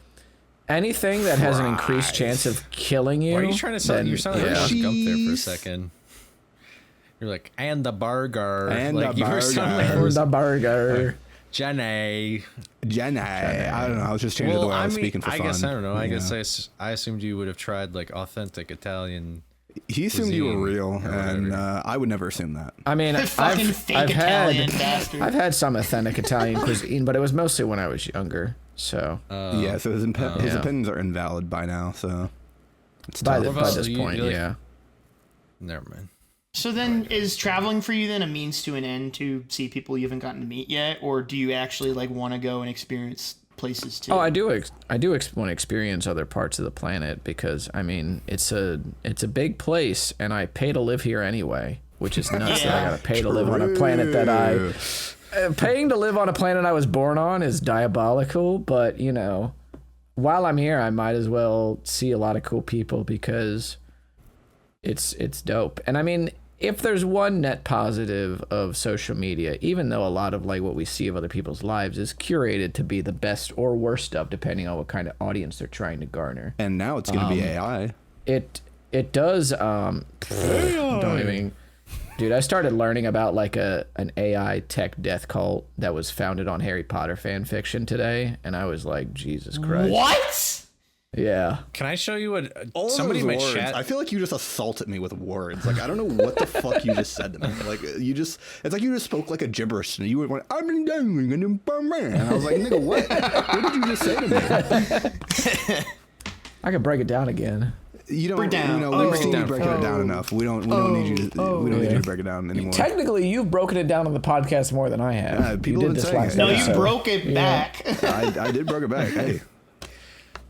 Anything that has an increased chance of killing you. Why are you trying to sound? then, You sounded like yeah. Forrest Gump there for a Cheese. second. You're like, and the burger. And like, the you were sounding like burger. Forrest The burger. Jenny. Jenny. I don't know. I was just changing the way I was speaking for I fun. guess I don't know. I you guess I assumed you would have tried like authentic Italian. He assumed you were cuisine real, or and whatever. I would never assume that. I mean, Fucking fake Italian bastard. I've had some authentic Italian cuisine, but it was mostly when I was younger. So Yeah, so his Yeah. opinions are invalid by now. So it's by, tough. the, What by about this you- point, you like- yeah. Never mind. So then, is traveling for you then a means to an end to see people you haven't gotten to meet yet, or do you actually like want to go and experience places too? Oh, I do want to experience other parts of the planet because I mean it's a big place and I pay to live here anyway, which is nuts that I gotta pay to live on a planet that paying to live on a planet I was born on is diabolical. But you know, while I'm here, I might as well see a lot of cool people because it's dope. And I mean, if there's one net positive of social media, even though a lot of like what we see of other people's lives is curated to be the best or worst of, depending on what kind of audience they're trying to garner, And now it's going to be AI. it does. Don't even, dude. I started learning about like an AI tech death cult that was founded on Harry Potter fan fiction today, and I was like, Jesus Christ. What? Yeah. Can I show you what All somebody those in my words, chat? I feel like you just assaulted me with words. Like I don't know what the fuck you just said to me. Like it's like you just spoke like a gibberish. And you went, "I'm in and I was like, nigga, what? What did you just say to me? I could break it down again. You don't. Break down. You know, Oh. we've seen you Break breaking it it down down. enough. We don't need you. We don't need yeah. you to break it down anymore. Technically, you've broken it down on the podcast more than I have. Yeah, people you have did been this saying last it. No, you episode. broke it back. I did broke it back. Hey,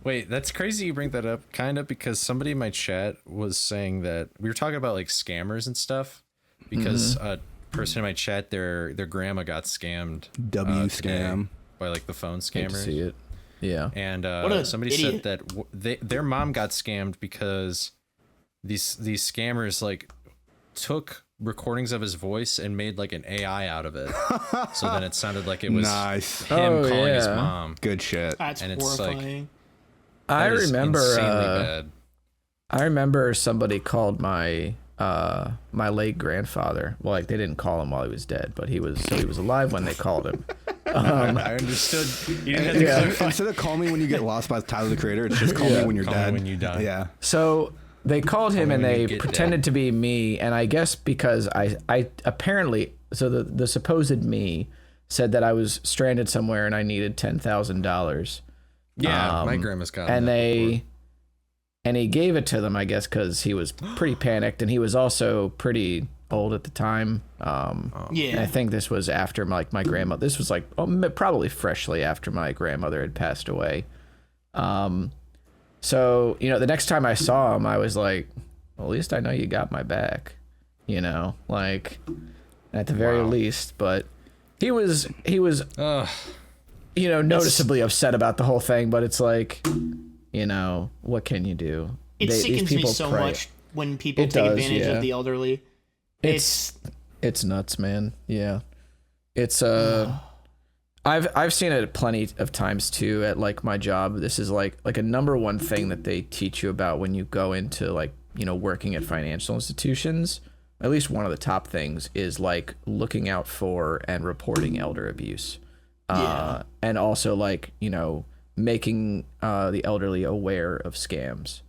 Wait, that's crazy you bring that up, kind of, because somebody in my chat was saying that we were talking about like scammers and stuff, because a person in my chat, their grandma got scammed. W today scam. by like the phone Hate to scammers. see it. Yeah. And a somebody idiot. said that their mom got scammed because these scammers like took recordings of his voice and made like an AI out of it. So then it sounded like it was Nice. him Oh, calling his yeah. mom. Good shit. That's And it's like- horrifying. I That is remember. insanely bad. I remember somebody called my my late grandfather. Well, like they didn't call him while he was dead, but he was alive when they called him. I understood. You didn't have to clarify. Instead of call me when you get lost by Tyler the Creator, it's just call me when you're Call me dead. when you die. Yeah. So they called him and when you they get pretended to be me, and I guess because I apparently the supposed me said that I was stranded somewhere and I needed $10,000. Yeah, my grandma's got and that they and he gave it to them, I guess, because he was pretty panicked, and he was also pretty old at the time. And I Yeah. think this was after my grandmother. This was like probably freshly after my grandmother had passed away. So you know, the next time I saw him, I was like, well, at least I know you got my back. You know, like at the very least. But he was Ugh. you know, noticeably upset about the whole thing, but it's like, you know, what can you do? It These sickens me people so pray. much when people It take does, advantage yeah. of the elderly. It's nuts, man. Yeah. It's I've seen it plenty of times too at like my job. This is like a number one thing that they teach you about when you go into like, you know, working at financial institutions. At least one of the top things is like looking out for and reporting elder abuse. And also like, you know, making the elderly aware of scams.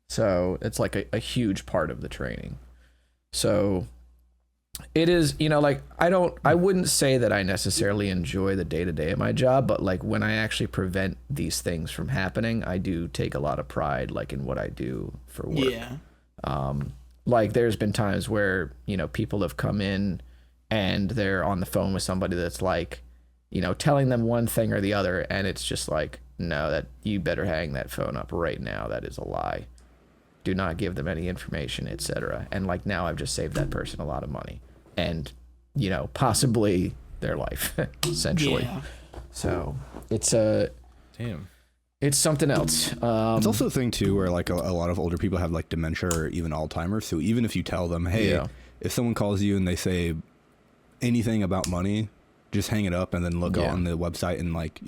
So it's like a huge part of the training. So It is, like I wouldn't say that I necessarily enjoy the day-to-day of my job, but like when I actually prevent these things from happening, I do take a lot of pride like in what I do for work. Yeah. Like there's been times where, people have come in and they're on the phone with somebody that's like, telling them one thing or the other, and it's just like, no, that you better hang that phone up right now. That is a lie. Do not give them any information, etc. And like now I've just saved that person a lot of money and, possibly their life, essentially. Yeah. So it's Damn. it's something else. It's also a thing too where like a lot of older people have like dementia or even Alzheimer's. So even if you tell them, hey, if someone calls you and they say anything about money, just hang it up and then look on the website and like,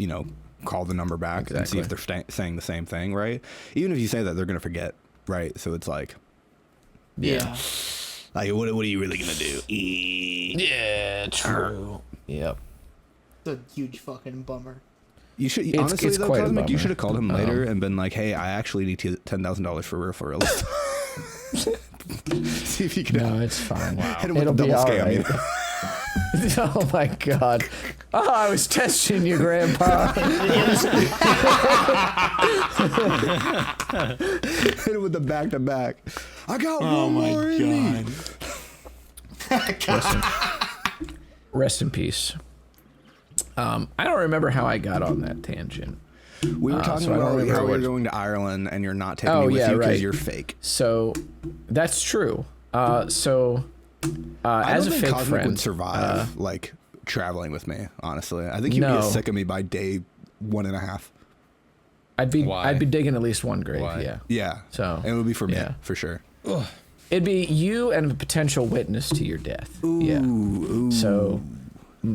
call the number back and see if they're saying the same thing, right? Even if you say that, they're going to forget, right? So it's like, Yeah. like, what are you really going to do? Yeah, true. Yep. It's a huge fucking bummer. You should honestly it's though, quite a Cosmic, you bummer. should have called him later and been like, "Hey, I actually need $10,000 for referrals." See if you can. No, it's fine. Hit him with It'll a double be all scam. right. Oh my god. Oh, I was testing you, Grandpa. Hit him with the back to back. I got Oh one my more in me. Rest in peace. I don't remember how I got on that tangent. We were talking so I don't about remember how what- you're going to Ireland and you're not taking Oh, me with yeah, you because right. you're fake. So that's true. I As don't a think fake Cosmic friend, would survive like traveling with me. Honestly, I think you'd No. get sick of me by day 1.5. Why? I'd be digging at least one grave. Why? Yeah. Yeah. So And it would be for me yeah. for sure. It'd be you and a potential witness to your death. Yeah. Ooh. So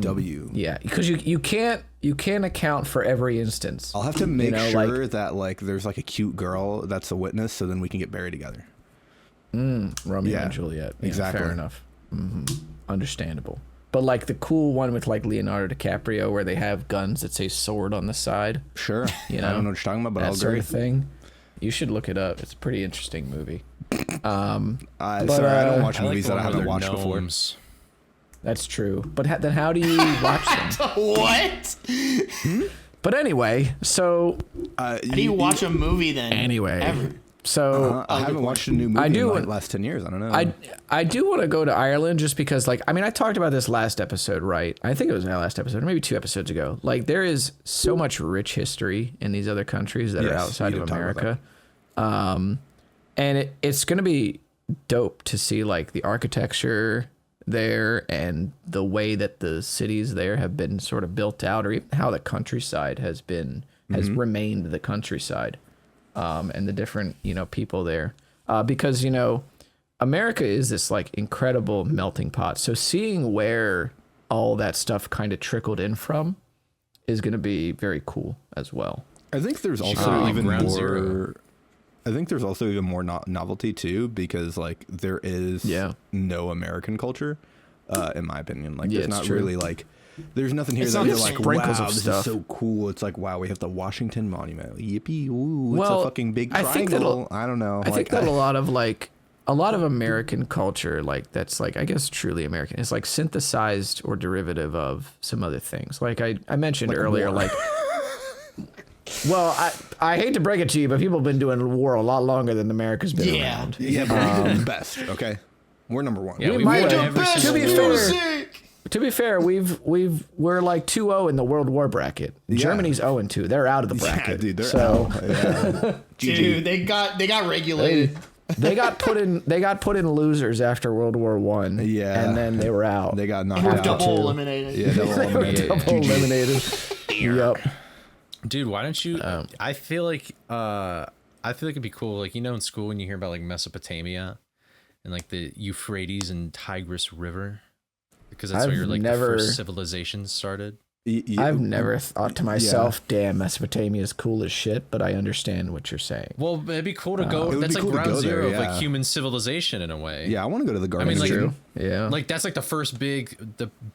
W. yeah, because you can't account for every instance. I'll have to make know, sure that like there's like a cute girl that's a witness, so then we can get buried together. Romeo Yeah, and Juliet. Yeah, exactly. Fair enough. Understandable. But like the cool one with like Leonardo DiCaprio, where they have guns that say sword on the side. Sure. You I know, don't know what you're talking about, but that I'll sort agree. of thing. You should look it up. It's a pretty interesting movie. Sorry, I don't watch I like movies the that I one where haven't they're watched before. gnomes. That's true. But then how do you watch them? What? But anyway, so How do you watch a movie then? anyway, Ever? so I haven't watched a new movie I do in like want- the last 10 years. I don't know. I do want to go to Ireland just because, like, I mean, I talked about this last episode, right? I think it was my last episode, or maybe 2 episodes ago. Like, there is so much rich history in these other countries that are Yes, outside you of did talk about America. And it's going to be dope to see, like, the architecture there and the way that the cities there have been sort of built out, or even how the countryside has remained the countryside. And the different, people there. Because, America is this like incredible melting pot. So seeing where all that stuff kind of trickled in from is going to be very cool as well. I think there's also Chicago, even Ground more. Zero. I think there's also even more novelty too, because like there is no American culture, in my opinion. Like Yeah, there's it's not true. really like. There's nothing here It's that not you're just like, sprinkles wow, of this stuff. is so cool. It's like, wow, we have the Washington Monument. Yippee! Ooh, it's Well, a fucking big I triangle. think that'll- I don't know. I think that a lot of American culture, like that's like, I guess truly American, is like synthesized or derivative of some other things. Like I mentioned earlier, war. like, well, I hate to break it to you, but people have been doing war a lot longer than America's been Yeah. around. Yeah, but we're the best. Okay, we're number one. Yeah, We we might won have- every Best single be war. fair- To be fair, we're like 2-0 in the World War bracket. Yeah. Germany's 0-2. They're out of the bracket. Yeah, dude, they're so out. Yeah. Dude, they got regulated. they got put in losers after World War One. Yeah. and then they were out. They got knocked We're out. double too. eliminated. Yeah, double They were eliminated. double eliminated. Yep. Dude, why don't you? I feel like it'd be cool. Like, in school when you hear about like Mesopotamia and like the Euphrates and Tigris River, because that's where I've like never- the first civilizations started. I've never thought to myself, "Damn, Mesopotamia is cool as shit," but I understand what you're saying. Well, it'd be cool to go. It would That's be like cool to ground go there, zero of yeah. like human civilization in a way. Yeah, I want to go to the Garden. mean, like- City. True. Yeah. Like that's like the first big.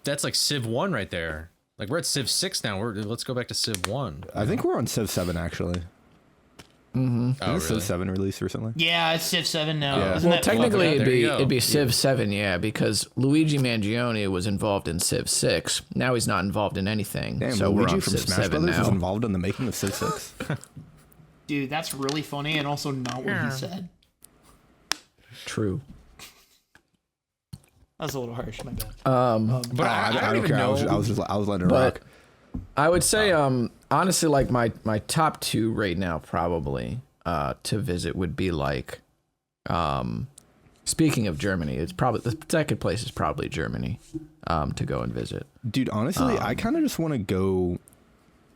That's like Civ 1 right there. Like we're at Civ 6 now. Let's go back to Civ 1. I think we're on Civ 7 actually. Oh, Is really? Civ 7 released recently? Yeah, it's Civ 7 now. Yeah. Isn't Well, it? technically Yeah, it'd there be you go. it'd be Civ 7, yeah, because Luigi Mangione was involved in Civ 6. Now he's not involved in anything. Damn, so we're Luigi on from Civ Smash 7 Brothers was now. involved in the making of Civ 6. Dude, that's really funny and also not what he said. True. That's a little harsh, my bad. But I don't even care. know. I was letting it But rock. I would say, honestly, like my top two right now probably to visit would be like, speaking of Germany, it's probably the second place is probably Germany, to go and visit. Dude, honestly, I kind of just want to go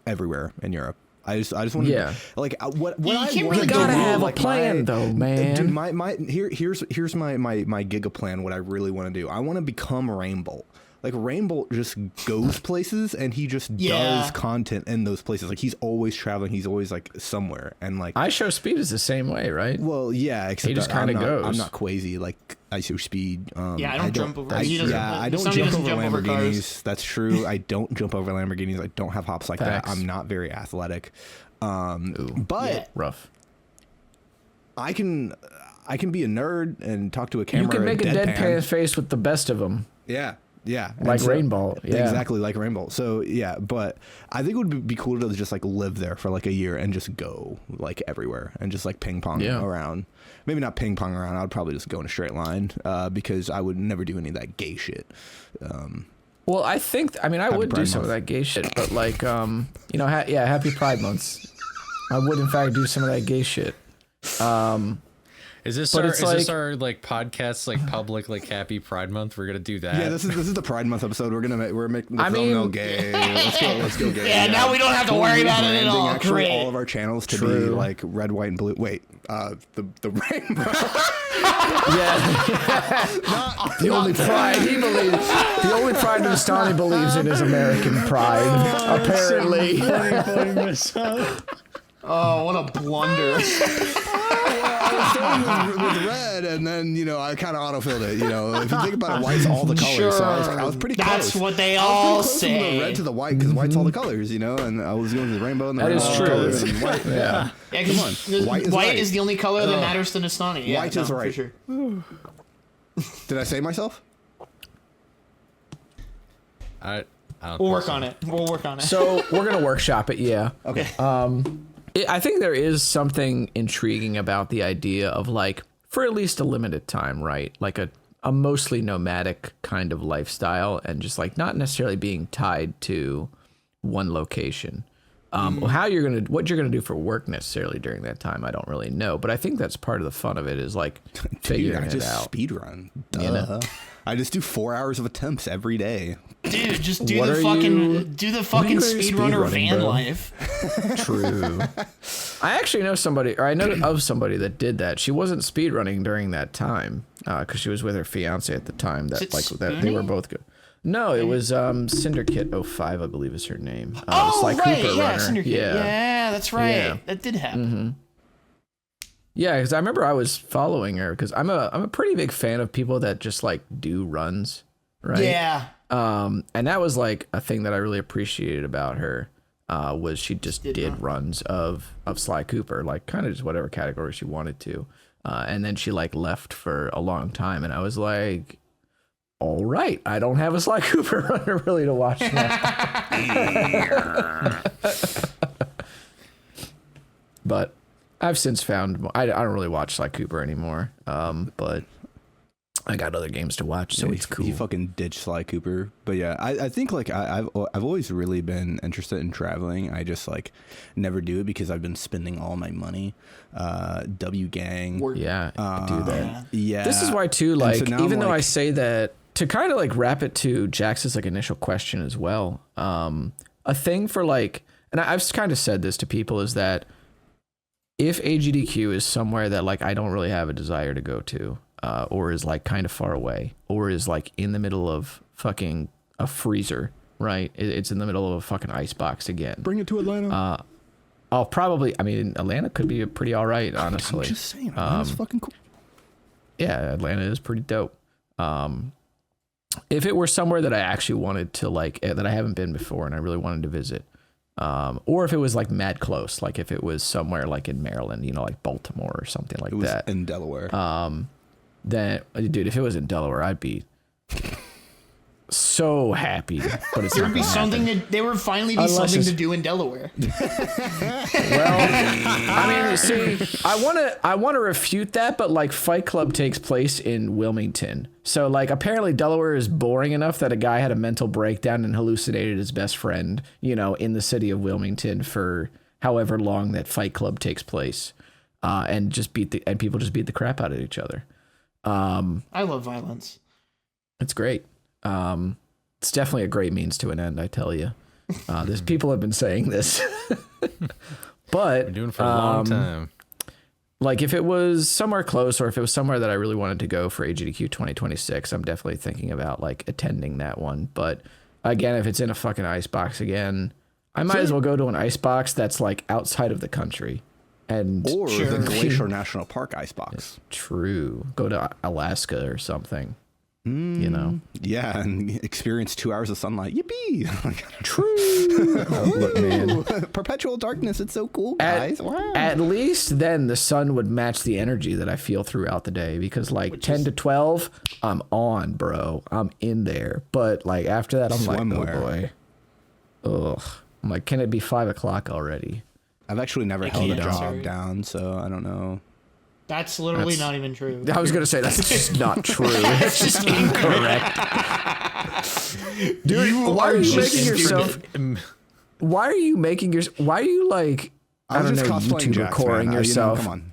everywhere in Europe. I just want to, Yeah. like, what You I can't want really to go gotta wrong. have a like plan, though, man. Dude, here's my giga plan. What I really want to do, I want to become Rainbow. Like Rainbow just goes places and he just does content in those places. Like he's always traveling. He's always like somewhere. And like I Show Speed is the same way, right? well, yeah, except He just that I'm kinda not- goes. I'm not crazy like I Show Speed. Yeah, I don't jump over- he doesn't- I don't Nestani jump doesn't over jump over Lamborghinis. cars. That's true. I don't jump over Lamborghinis. I don't have hops like Facts. that. I'm not very athletic. Ooh, But Yeah. rough. I can be a nerd and talk to a camera. You can make a deadpan. deadpan face with the best of them, Yeah. Yeah. like And Rainbow. Yeah, Exactly like Rainbow. So yeah, but I think it would be cool to just like live there for like a year and just go like everywhere and just like ping pong around. Maybe not ping pong around. I'd probably just go in a straight line because I would never do any of that gay shit. Well, I think I would do Pride some of Month. that gay shit, but like, happy Pride Month. I would in fact do some of that gay shit. Is this But our it's our like podcast like public like Happy Pride Month? We're gonna do that. Yeah, this is the Pride Month episode. We're making the I thumbnail mean- gay. Let's go gay. Yeah, now we don't have to worry about it at all. Actually, Great. all of our channels to be True. like red, white, and blue. Wait, the rainbow. Yeah, the only pride he believes, the only pride Nestani believes in is American pride. Apparently, Oh, what a blunder. I was with red, and then I kind of autofilled it. If you think about it, white's all the colors. So I was pretty close. That's what they I was all pretty close from the say. red to the white because white's all the colors. And I was going to the rainbow and the That red is all the true. colors and white. yeah. Yeah, Come 'cause on. White is right. the only color that matters to Nestani. Yeah, White is no, right. For sure. Did I say myself? I don't We'll think work so. on it. We'll work on it. So we're gonna workshop it. Yeah. Okay. I think there is something intriguing about the idea of like, for at least a limited time, right? Like a mostly nomadic kind of lifestyle and just like not necessarily being tied to one location. What you're gonna do for work necessarily during that time, I don't really know. But I think that's part of the fun of it is like figuring I it just out. speed run. Duh. You know? I just do 4 hours of attempts every day. Dude, just do What the are fucking you- speedrunner speedrunning, van bro? life. True. I actually know somebody, or I know of somebody that did that. She wasn't speedrunning during that time because she was with her fiance at the time. Is That it like that they were Spoonie? both good. No, it was Syndicate 05, I believe is her name. Oh, Sly right. Cooper Yeah, runner. Syndicate. Yeah, that's right. Yeah. That did happen. Yeah, because I remember I was following her because I'm a pretty big fan of people that just like do runs, right? Yeah. And that was like a thing that I really appreciated about her. Was she just did runs of Sly Cooper, like kind of just whatever category she wanted to, and then she like left for a long time, and I was like, all right, I don't have a Sly Cooper runner really to watch now. But I've since found I don't really watch Sly Cooper anymore, but I got other games to watch, so it's cool. You fucking ditch Sly Cooper. But yeah, I think like I've always really been interested in traveling. I just like never do it because I've been spending all my money. W Gang. Yeah, do that. Yeah. This is why too, And like, so now even I'm though I like- say that to kind of like wrap it to Jax's like initial question as well. A thing for like, and I've kind of said this to people is that if AGDQ is somewhere that like I don't really have a desire to go to, or is like kind of far away, or is like in the middle of fucking a freezer, right? It's in the middle of a fucking icebox again. Bring it to Atlanta. I'll probably, I mean, Atlanta could be pretty all right, honestly. I'm just saying, Atlanta's fucking cool. Yeah, Atlanta is pretty dope. If it were somewhere that I actually wanted to like, that I haven't been before and I really wanted to visit, Or if it was like mad close, like if it was somewhere like in Maryland, like Baltimore or something like It was that. in Delaware. Then, dude, if it was in Delaware, I'd be so happy. But it's There'd not be gonna something happen. to, there would finally be Unless something it's- to do in Delaware. Well, I mean, see, I want to refute that, but like Fight Club takes place in Wilmington. So like apparently Delaware is boring enough that a guy had a mental breakdown and hallucinated his best friend, in the city of Wilmington for however long that Fight Club takes place. And people just beat the crap out of each other. I love violence. It's great. It's definitely a great means to an end, I tell you. There's people have been saying this, but We're doing it for a long time. Like if it was somewhere close or if it was somewhere that I really wanted to go for AGDQ 2026, I'm definitely thinking about like attending that one. But again, if it's in a fucking icebox again, I might as well go to an icebox that's like outside of the country. And or the Glacier National Park icebox. True. Go to Alaska or something. Yeah, and experience 2 hours of sunlight. Yippee! True. Look, man. Perpetual darkness. It's so cool, guys. Wow. At least then the sun would match the energy that I feel throughout the day because like 10 to 12, I'm on, bro. I'm in there. But like after that, I'm Swimwear. like, oh boy. Ugh. I'm like, can it be 5 o'clock already? I've actually never held a can't, job sorry. down, so I don't know. That's literally not even true. I was going to say that's just not true. It's just incorrect. Dude, why are you making yourself... Why are you making your... Why are you like... I don't know, YouTuber coring yourself? Come on.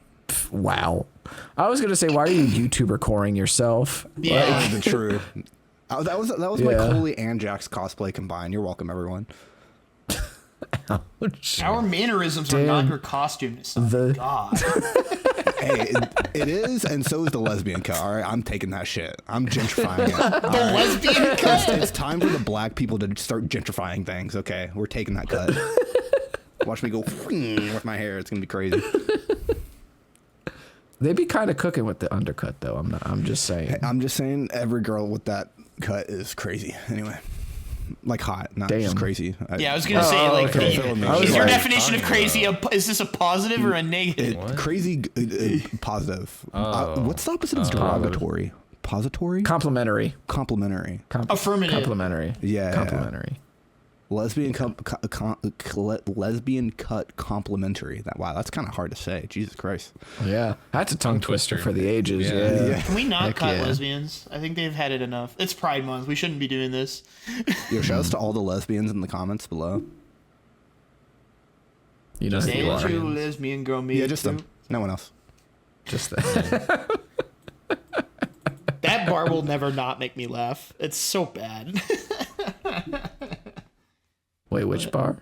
Wow. I was going to say, why are you YouTuber coring yourself? Yeah. That was true. That was my Yeah. Coley and Jax cosplay combined. You're welcome, everyone. Our mannerisms are not your costume. God. Hey, it is, and so is the lesbian cut. All right, I'm taking that shit. I'm gentrifying it. All right? Lesbian cut. It's time for the black people to start gentrifying things. Okay, we're taking that cut. Watch me go with my hair. It's gonna be crazy. They'd be kind of cooking with the undercut, though. I'm just saying. I'm just saying, every girl with that cut is crazy. Anyway, like hot, not just Damn. crazy. Yeah, I was gonna say like, okay. is your like, definition of crazy? Is this a positive or a negative? Crazy, positive. Oh. What's the opposite of derogatory? Pository? Complimentary. Complimentary. Affirmative. Complimentary. Yeah. Complimentary. Lesbian lesbian cut complimentary. Wow, that's kind of hard to say. Jesus Christ. Yeah. That's a tongue twister for the ages. Yeah. Yeah. Can we not Heck cut yeah. lesbians? I think they've had it enough. It's Pride Month. We shouldn't be doing this. Yo, shouts to all the lesbians in the comments below. You know who Say you what are. you lesbian girl me. Yeah, just them. No one else. Just that. That bar will never not make me laugh. It's so bad. Wait, which bar?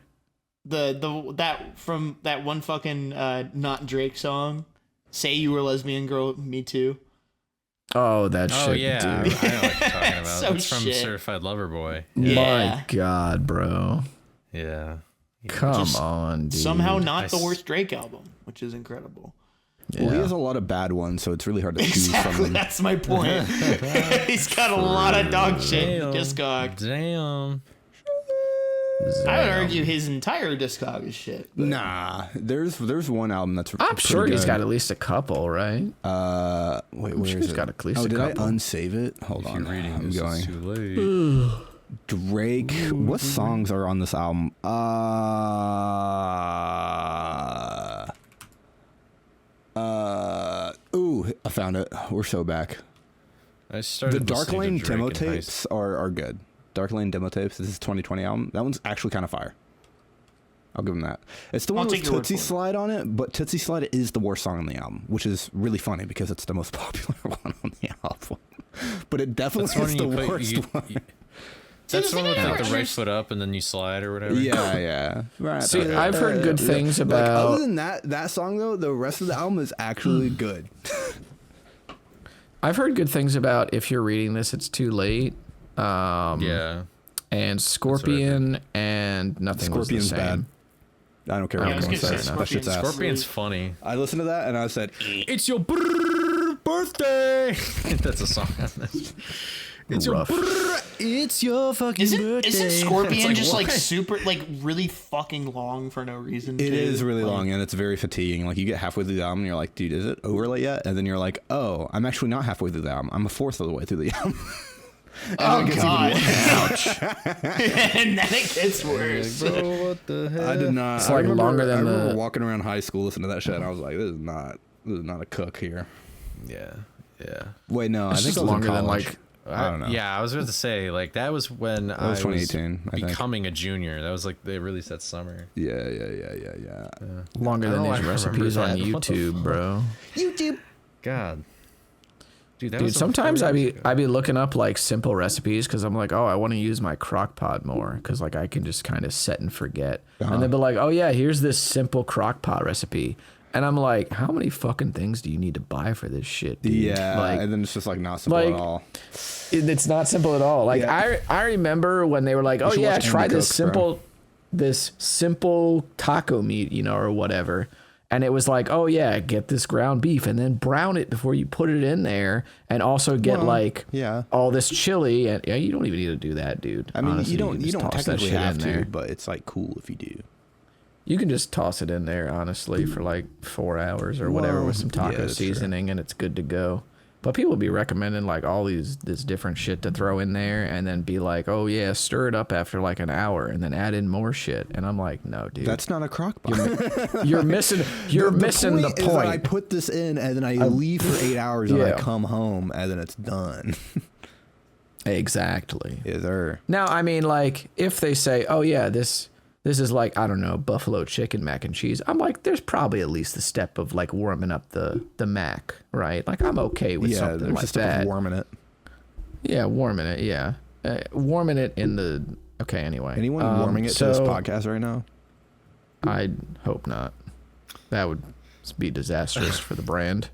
That from that one fucking not Drake song. Say you were lesbian girl, me too. Oh, that shit. Oh yeah, I know Dude. what you're talking about. So That's from shit. Certified Lover Boy. Yeah. My God, bro. Yeah. Come Just on, dude. Somehow not I the s- worst Drake album, which is incredible. Well, he Yeah. has a lot of bad ones, so it's really hard to choose from Exactly, them. that's my point. He's got a lot of dog shit in the Damn. discog. Damn. I would argue his entire discog is shit. Nah, there's one album that's I'm sure pretty he's good. got at least a couple, right? Wait, where sure is he's it? got at least oh, a did couple. I unsave it? Hold If on, you're reading I'm this, going. it's too late. Drake. What songs are on this album? Ooh, I found it. We're so back. I started The Dark listening Lane to Drake demo in high tapes are good. Dark Lane demo tapes. This is 2020 album. That one's actually kind of fire. I'll give him that. It's the one I'll with take your word Tootsie for it. Slide on it, but Tootsie Slide is the worst song on the album, which is really funny because it's the most popular one on the album. But it definitely That's is when the you put worst one. That's the one with like the Pictures. right foot up and then you slide or whatever. Yeah. Right. See, I've heard good things Like, about. other than that song though, the rest of the album is actually good. I've heard good things about If You're Reading This, It's Too Late. Yeah. And Scorpion and Nothing Was Scorpion's the Same. bad. I don't care Yeah, I what was anyone gonna says. say That shit's ass. Scorpion's funny. I listened to that and I said, It's your birthday. That's a song on this. rough. It's your fucking birthday. Isn't Scorpion like, just like what? super like really fucking long for no reason? It too? is really Like, long and it's very fatiguing. Like you get halfway through the album and you're like, dude, is it over yet? And then you're like, oh, I'm actually not halfway through the album. I'm a fourth of the way through the album. Oh god! Ouch. And then it gets worse. Bro, what the hell? I did not. It's like longer than I remember the- walking around high school listening to that shit and I was like, this is not a cook here. Yeah. Wait, no, It's I think just it was in longer than college. like. I don't know. Yeah, I was about to say, like, that was when I was 2018, I think. becoming a junior. That was like they released that summer. Yeah. Longer I than don't these remember recipes on that. What the YouTube, fuck? bro. YouTube. God, dude, that Dude, was sometimes I be 4 years I be looking up like simple recipes because I'm like, oh, I want to use my crock pot more because like I can just kind of set and forget. And they'll be like, oh yeah, here's this simple crock pot recipe. And I'm like, how many fucking things do you need to buy for this shit, dude? Yeah, Like, and then it's just like not simple like, at all. it's not simple at all. Like Yeah. I remember when they were like, oh should yeah, watch try Andy this Cook, bro. simple taco meat, you know, or whatever. And it was like, oh yeah, get this ground beef and then brown it before you put it in there, and also get like yeah. all this chili. And yeah, you don't even need to do that, dude. I mean, Honestly, you can don't just toss that technically shit have in to, there. but it's like cool if you do. You can just toss it in there, honestly, for like 4 hours or whatever with some taco that's true. seasoning, and it's good to go. But people be recommending like all this different shit to throw in there, and then be like, oh yeah, stir it up after like an hour, and then add in more shit. And I'm like, no, dude, That's not a crock pot. you're missing. You're missing the Is that I point. put this in and then I leave for 8 hours and I Yeah. come home and then it's done. Exactly. Is there? Now, I mean, like, if they say, oh yeah, this is like, I don't know, buffalo chicken mac and cheese, I'm like, there's probably at least the step of like warming up the mac, right? Like, I'm okay with Yeah, something there's like just stuff that. warming it. Yeah, warming it. Yeah, warming it in the. Okay, anyway. Anyone warming it to this podcast right now? I hope not. That would be disastrous for the brand.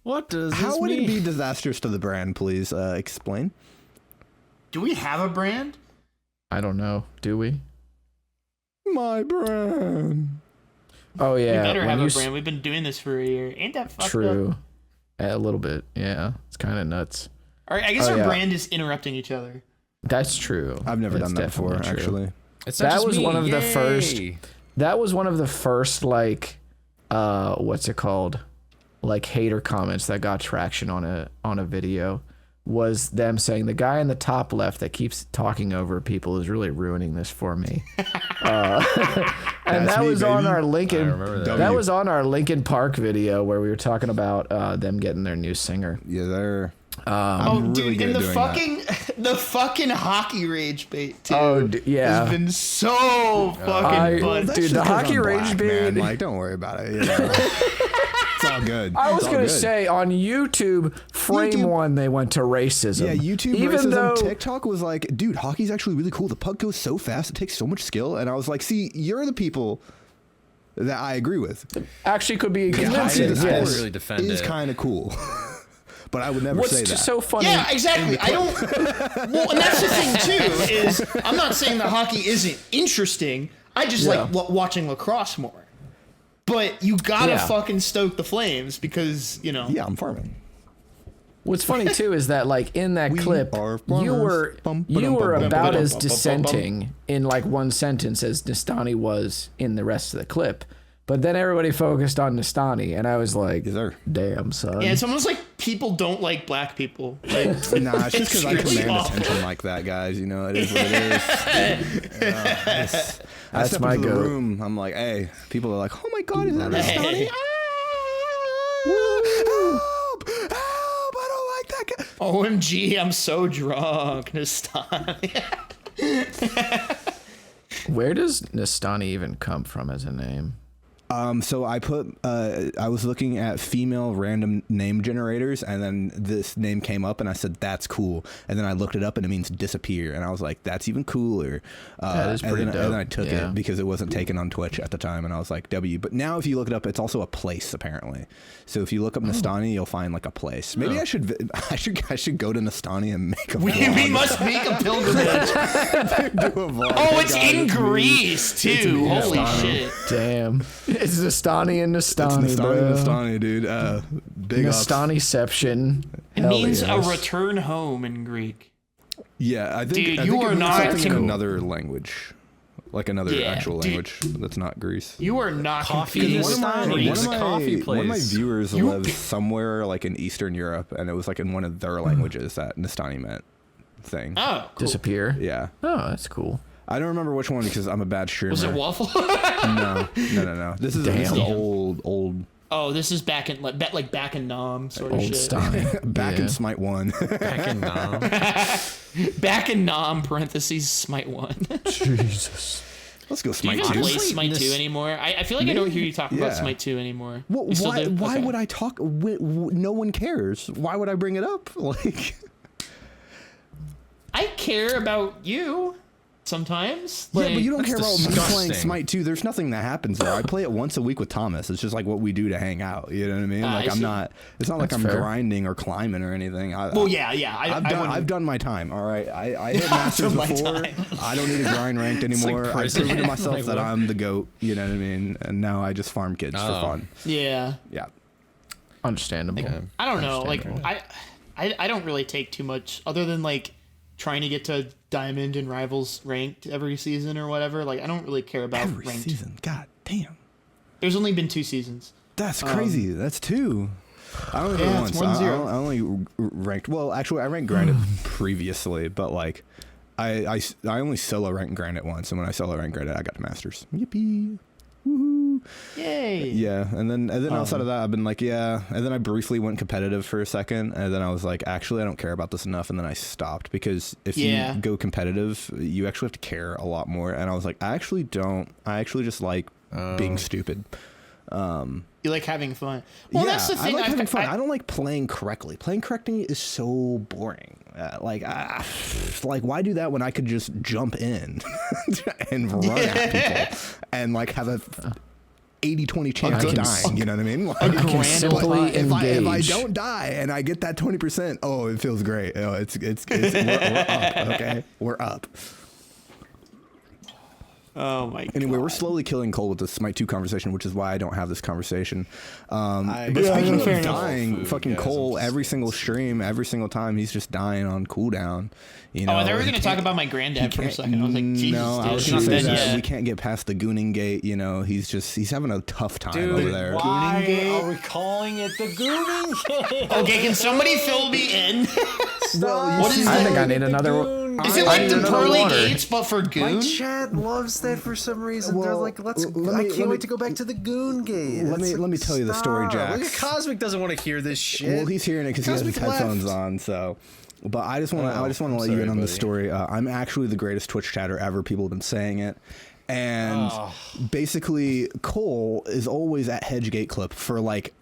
What does this How would mean? it be disastrous to the brand? Please explain. Do we have a brand? I don't know. Do we? My brand. Oh yeah. We better when have you a brand. We've been doing this for a year. Ain't that fucked up? True. A little bit. Yeah. It's kind of nuts. All right, I guess Oh, our yeah. brand is interrupting each other. That's true. I've never That's done that before, definitely true. actually. It's not That just was me. one of the Yay. first- That was one of the first like what's it called? Like hater comments that got traction on a video, was them saying the guy in the top left that keeps talking over people is really ruining this for me. And That's that me, was on baby. our I Lincoln. remember that. That W. was on our Lincoln Park video where we were talking about them getting their new singer. Yeah, they're. Oh, I'm really dude, good and at the doing the fucking hockey rage bait too. Oh, yeah. has been so fucking I- fun. That's Dude, just the 'cause hockey I'm rage black, bait- man. Like, don't worry about it. You know? It's all good. I was It's all gonna good. say on YouTube, frame YouTube- one, they went to racism. Yeah, YouTube Even racism. though TikTok was like, dude, hockey's actually really cool. The puck goes so fast; it takes so much skill. And I was like, see, you're the people that I agree with. actually could be I convincing. didn't Yes. really defend Is it. kind of cool, but I would never What's say that. just so funny? Yeah, exactly. I don't. Well, and that's the thing too. Is I'm not saying that hockey isn't interesting. I just Yeah. like watching lacrosse more. But you gotta Yeah. fucking stoke the flames because you know. Yeah, I'm farming. What's funny too is that like in that We clip, are you farmers. were Bum, you ba-dum, were bum, about ba-dum, as bum, bum, bum, dissenting in like one sentence as Nestani was in the rest of the clip. But then everybody focused on Nestani, and I was like, Yes, sir. "Damn, son." Yeah, it's almost like people don't like black people. Like, Nah, it's just because I It's really command awful. attention like that, guys. You know, it is what it is. I That's step my into the goat. room. I'm like, hey. People are like, oh my god, is that Hey. Nestani? Help! Help! I don't like that guy. OMG, I'm so drunk. Nestani. Where does Nestani even come from as a name? So I put, I was looking at female random name generators, and then this name came up, and I said, that's cool. And then I looked it up, and it means disappear. And I was like, that's even cooler. That is pretty and then, dope. And then I took Yeah. it because it wasn't taken on Twitch at the time, and I was like, W. But now if you look it up, it's also a place, apparently. So if you look up Nestani, you'll find like a place. Maybe I should go to Nestani and make a we vlog. must make a pilgrimage. Do a vlog. Oh, Hey, it's guys, in me. Greece too. Holy Nestani. shit. Damn, it's Nestani and It's Nestani, bro. Nestani, dude. Big ups. Nestaniception. It Hell means yes. a return home in Greek. Yeah, I think, Dude, I you think are it means not something in cool. another language. Like another Yeah, actual dude. language that's not Greece. You are not Coffee competing is with not- Greece. It's a coffee one of my place. viewers lives somewhere like in Eastern Europe, and it was like in one of their languages that Nestani meant thing. Oh, cool. Disappear. Yeah. Oh, that's cool. I don't remember which one because I'm a bad streamer. Was it waffle? No. This is Damn. old Oh, this is back in back in Nom sort of Old shit. Stein. back Yeah. in Smite 1. Back in Nam. Back in Nom parentheses Smite 1. Jesus. Let's go Do Smite you 2. even play Honestly, Smite 2 this- anymore? I feel like I don't hear you talk about Yeah. Smite 2 anymore. Well, You still why do? why Okay. would I talk? No one cares. Why would I bring it up? Like, I care about you sometimes. yeah, but Like, you don't care about me disgusting. playing Smite 2. There's nothing that happens there. I play it once a week with Thomas. It's just like what we do to hang out. You know what I mean? I Like I'm see. not. It's not like That's I'm fair. grinding or climbing or anything. well, yeah. I've done my time. All right, I hit masters done my before. time. I don't need to grind ranked like anymore. I've prison. proven to myself Like that what? I'm the goat. You know what I mean? And now I just farm kids for Oh. fun. Yeah. Yeah. Understandable. I don't know. Like Understandable. I don't really take too much other than like trying to get to diamond and rivals ranked every season or whatever. Like I don't really care about Every ranked. season. God damn. There's only been 2 seasons. That's crazy. That's 2. I only did Yeah, it it's once. more than I 0. only ranked. Well, actually, I ranked grinded previously, but like, I only solo ranked grinded once, and when I solo ranked grinded, I got to masters. Yippee! Woohoo! Yay. Yeah, and then outside of that, I've been like, yeah, and then I briefly went competitive for a second, and then I was like, actually, I don't care about this enough, and then I stopped because if Yeah. you go competitive, you actually have to care a lot more, and I was like, I actually don't. I actually just like being stupid. You like having fun. Well, yeah, that's the thing. I like having fun. I I don't like playing correctly. Playing correctly is so boring. Like why do that when I could just jump in and run at people and like have a 80-20 chance of dying? You know what I mean? Like, I can simply if I engage. don't die and I get that 20%, oh, it feels great. Oh, it's we're up. Okay, we're up. Oh my god. Anyway, we're slowly killing Cole with this Smite 2 conversation, which is why I don't have this conversation. But Yeah, speaking fair of enough. dying, Food, fucking guys, Cole, I'm just- every single stream, every single time, he's just dying on cooldown. You know, Oh, I thought we were he going to talk can't- about my granddad for a can't- second. I was like, Jesus, no, dude, I was he's gonna not say dead that yet. we can't get past the gooning gate. You know, he's having a tough time Dude, over there. why are we calling it the Gooning Gate? Okay, can somebody fill me in? Well, What is I it? think I need another one. Is it I like need the another pearly water. gates, but for My goon? chat loves that for some reason. They're Well, like, let's. let me- I let can't me- wait to go back to the Goon Gate. Let me- It's let me like, tell you the story, stop. Jack. Look at Cosmic doesn't want to hear this shit. Well, he's hearing it because he has his Cosmic headphones left. on. So, but I just want to Oh, let I'm you sorry, in on the buddy. story. I'm actually the greatest Twitch chatter ever. People have been saying it. And basically, Cole is always at Hedgegate Clip for like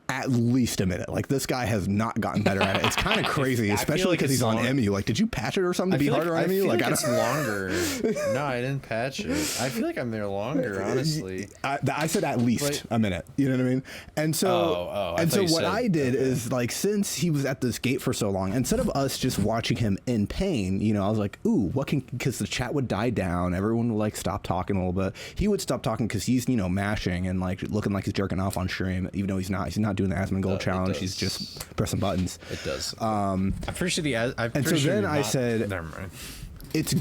at least a minute. Like this guy has not gotten better at it. It's kind of crazy, I feel especially like because it's he's on long. MU. Like, did you patch it or something to I be feel harder like, on I MU? feel Like, like I it's don't. longer. No, I didn't patch it. I feel like I'm there longer, honestly. I said at least Like- a minute. You know what I mean? And so, I and thought so you what said- I did okay. is like, since he was at this gate for so long, instead of us just watching him in pain, you know, I was like, ooh, what can? Because the chat would die down, everyone would like stop talking a little bit. He would stop talking because he's mashing and like looking like he's jerking off on stream, even though he's not. He's not doing the Asmongold challenge. does. He's just pressing buttons. It does. I'm pretty sure and so then I said- never mind. It's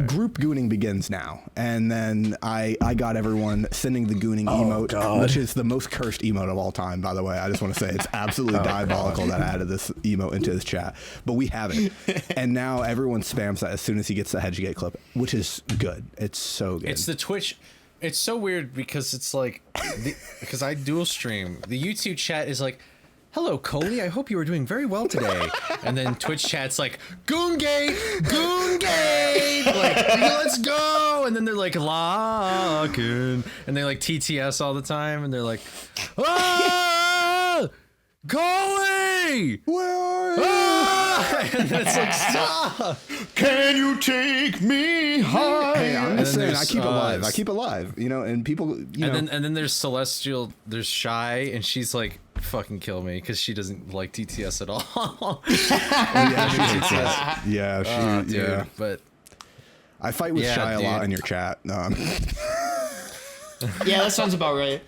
group gooning begins now, and then I got everyone sending the gooning emote, God. which is the most cursed emote of all time. By the way, I just want to say it's absolutely diabolical that I added this emote into his chat, but we have it, and now everyone spams that as soon as he gets the Hedgegate clip, which is good. It's so good. It's the Twitch. It's so weird because it's like, because I dual stream. The YouTube chat is like, "Hello, Coley. I hope you are doing very well today." And then Twitch chat's like, "Goongate, Goongate, like let's go." And then they're like locking, and they like TTS all the time, and they're like, "Ah, Coley, Where are you? ah!" And then it's like, "Stop." Can you take me high? Hey, I'm And just then saying, I there's, keep alive. I keep alive, you know, and people, you know. And then there's Celestial, there's Shy, and she's like, fucking kill me because she doesn't like TTS at all. yeah, she hates us. Yeah, she, Dude, yeah. but I fight with Yeah, Shy a lot dude. in your chat. Yeah, that sounds about right.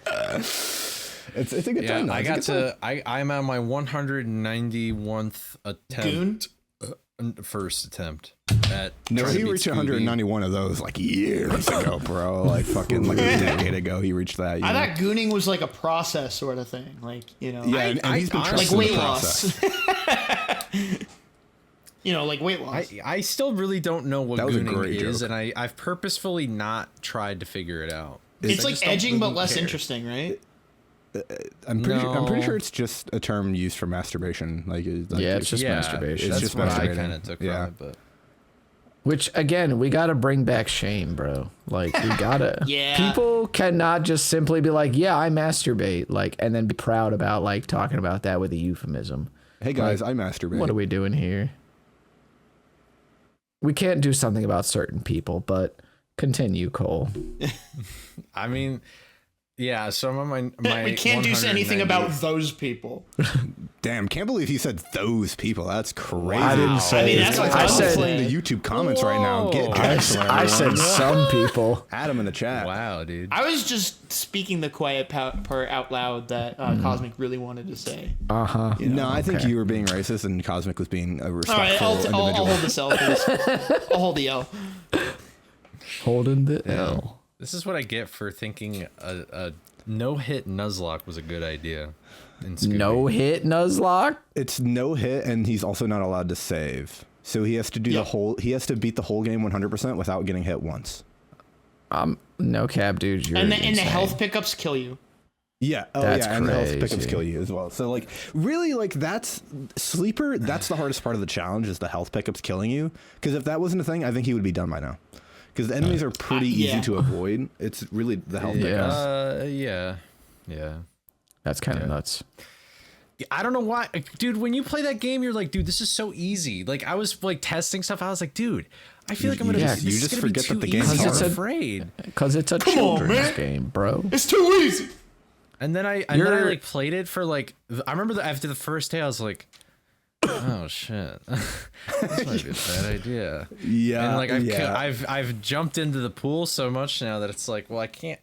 It's a good yeah, time. Though. I It's a got good time. to I'm on my 191th attempt. Goon? first attempt at. No, trying he to beat reached Scooby. 191 of those like years ago, bro. Like fucking like a decade ago, he reached that. You I know? thought gooning was like a process sort of thing, like Yeah, and he's been like trusting weight the loss. process. Like weight loss. I still really don't know what That was a gooning great is, joke. and I've purposefully not tried to figure it out. It's I like just don't edging, but really less care. interesting, right? I'm pretty No. sure it's just a term used for masturbation. Like Yeah, it's just masturbation. It's That's just what I masturbating. kind of took Yeah. from it, but Which again, we gotta bring back shame, bro. Like we gotta. Yeah. People cannot just simply be like, "Yeah, I masturbate," like, and then be proud about like talking about that with a euphemism. Hey guys, I masturbate. What are we doing here? We can't do something about certain people, but continue, Cole. I mean, yeah. Some of my We can't do anything 190 about those people. Damn, can't believe he said those people. That's crazy. I didn't say. I mean, that's what I I said. playing the YouTube comments right now. Get Whoa. Jaxler, I said everyone. some people. Add him in the chat. Wow, dude. I was just speaking the quiet part out loud that Cosmic really wanted to say. Uh huh. No, I think okay. you were being racist and Cosmic was being a All respectful right, I'll individual. hold the L for this. I'll hold the L. Holding the L. This is what I get for thinking a no-hit Nuzlocke was a good idea. In Scooby. No hit Nuzlocke. It's no hit, and he's also not allowed to save. So he has to do Yeah. the whole. He has to beat the whole game 100% without getting hit once. No cap, dude. You're And the insane. health pickups kill you. Yeah. Oh, That's yeah. And the health pickups crazy. kill you as well. So like, really, like that's sleeper. That's the hardest part of the challenge is the health pickups killing you. Because if that wasn't a thing, I think he would be done by now. Because the enemies are pretty yeah. easy to avoid. It's really the health Yeah. pickups. Yeah. That's kind of nuts. I don't know why, dude. When you play that game, you're like, dude, this is so easy. Like I was like testing stuff. I was like, dude, I feel like I'm gonna. you this just- is you just gonna be forget that too the game's easy. hard. I'm afraid. Because it's a on, children's man. game, bro. It's too easy. And then I like played it for like. I remember that after the first day, I was like, oh shit, this might be a bad idea. Yeah. And like yeah. I've jumped into the pool so much now that it's like, well, I can't.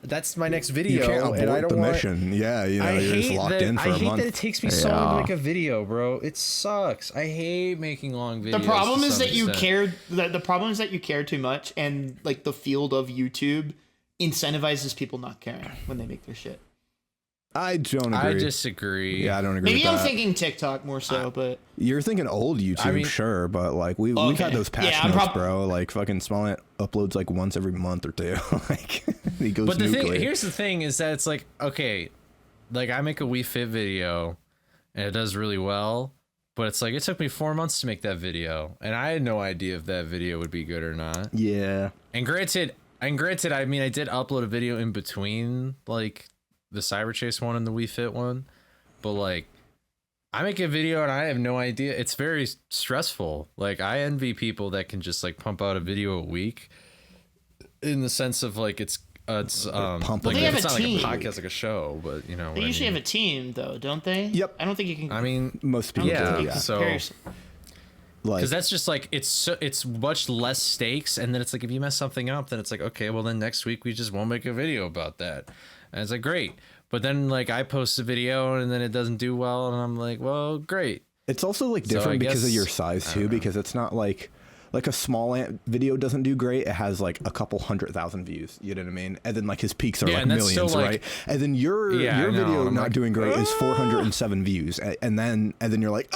That's my next you video, can't abort and I don't the want. mission. Yeah, you know, I you're just hate locked that. in for I a hate month. that it takes me so long Yeah. to make a video, bro. It sucks. I hate making long videos. The problem to is some that you extent. care. The problem is that you care too much, and like the field of YouTube incentivizes people not caring when they make their shit. I don't agree. I disagree. Yeah, I don't agree Maybe with I'm that. thinking TikTok more so, but You're thinking old YouTube, I mean- sure, but like we've Okay. had those patch Yeah, I'm notes, prob- bro. Like fucking Smollett uploads like once every month or two. Like he goes But the nuclear. thing here's the thing is that it's like, okay, like I make a Wii Fit video and it does really well, but it's like it took me 4 months to make that video, and I had no idea if that video would be good or not. Yeah. And granted, I mean, I did upload a video in between like the Cyber Chase one and the Wii Fit one, but like I make a video and I have no idea. It's very stressful. Like I envy people that can just like pump out a video a week, in the sense of like it's Pump like They have it's a not team. like a podcast, like a show, but you know. they what usually I mean. have a team, though, don't they? Yep. I don't think you can. I mean, Most people yeah. do, yeah. So Comparison. Like because that's just like it's much less stakes, and then it's like if you mess something up, then it's like okay, well then next week we just won't make a video about that, and it's like great. But then like I post a video and then it doesn't do well, and I'm like, well, great. it's also like So I different because of guess- your size too, because it's not like a small ant video doesn't do great. It has like a couple 100,000 views. You know what I mean? And then like his peaks are Yeah, like and that's still, millions, like- right? And then your Yeah, I know, video I'm not like, doing great is 407 views, and then you're like.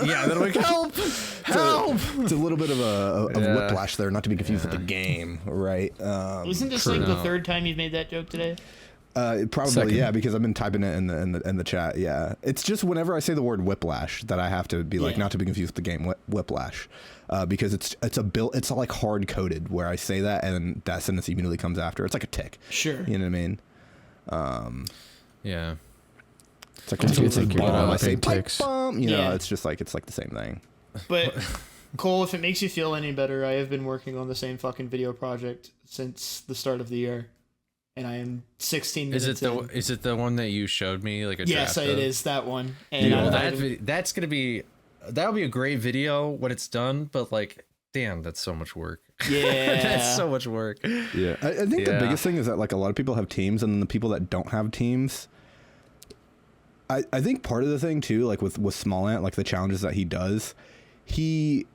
Yeah, then I'm like help. It's a little bit of a Yeah. whiplash there, not to be confused with the game, right? Isn't this like the third time you've made that joke today? Probably, Second. yeah, because I've been typing it in the chat. Yeah, it's just whenever I say the word whiplash that I have to be like, Yeah. not to be confused with the game whiplash, because it's it's like hard coded where I say that and that sentence immediately comes after. It's like a tick. Sure. You know what I mean? Yeah. It's like Do you think you're bomb. gonna I say big pipe ticks? bomb. You know, Yeah. it's like the same thing. But Cole, if it makes you feel any better, I have been working on the same fucking video project since the start of the year, and I am 16 minutes Is it the one that you showed me like a Yes, draft it of? is that one. And Yeah, well, I- that's gonna be that'll be a great video when it's done, but like damn, that's so much work. yeah, That's so much work. Yeah, I think the Yeah. biggest thing is that like a lot of people have teams, and then the people that don't have teams, I think part of the thing too, like with Small Ant, like the challenges that he does, he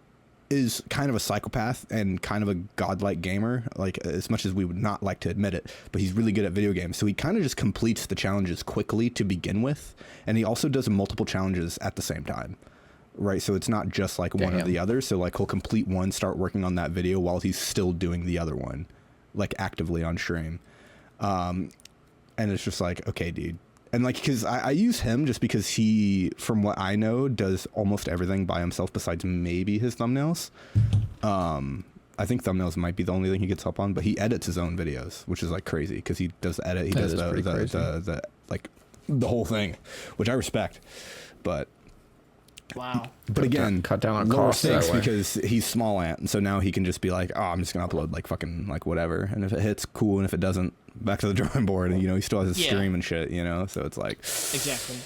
is kind of a psychopath and kind of a godlike gamer, like as much as we would not like to admit it, but he's really good at video games. So he kind of just completes the challenges quickly to begin with. And he also does multiple challenges at the same time. Right. So it's not just like one or the other. So like he'll complete one, start working on that video while he's still doing the other one, like actively on stream. And it's just like, okay, dude. And like, because I use him just because he, from what I know, does almost everything by himself besides maybe his thumbnails. I think thumbnails might be the only thing he gets help on, but he edits his own videos, which is like crazy because he does the edit. He does the like the whole thing, which I respect. But wow. But again, cut down on lower costs that stakes way. because he's Small Ant, and so now he can just be like, oh, I'm just gonna upload like fucking like whatever, and if it hits, cool, and if it doesn't, back to the drawing board. And he still has his stream and shit, so it's like Exactly.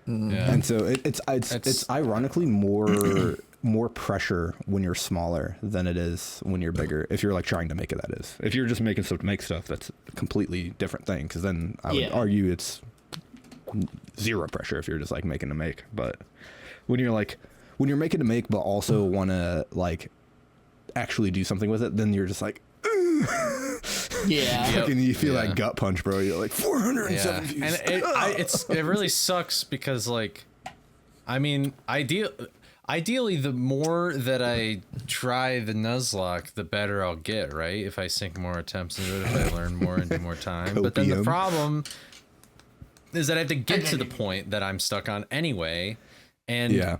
Yeah. And so it's ironically more pressure when you're smaller than it is when you're bigger. If you're like trying to make it, that is. If you're just making stuff to make stuff, that's a completely different thing. Because then I would argue it's zero pressure if you're just like making to make. But when you're making to make, but also want to like actually do something with it, then you're just like. Yeah. Fucking you feel that gut punch, bro. You're like 407 views. And it really sucks because like, I mean, ideally the more that I try the Nuzlocke, the better I'll get, right? If I sink more attempts into it, if I learn more and do more time. But then the problem is that I have to get to the point that I'm stuck on anyway. And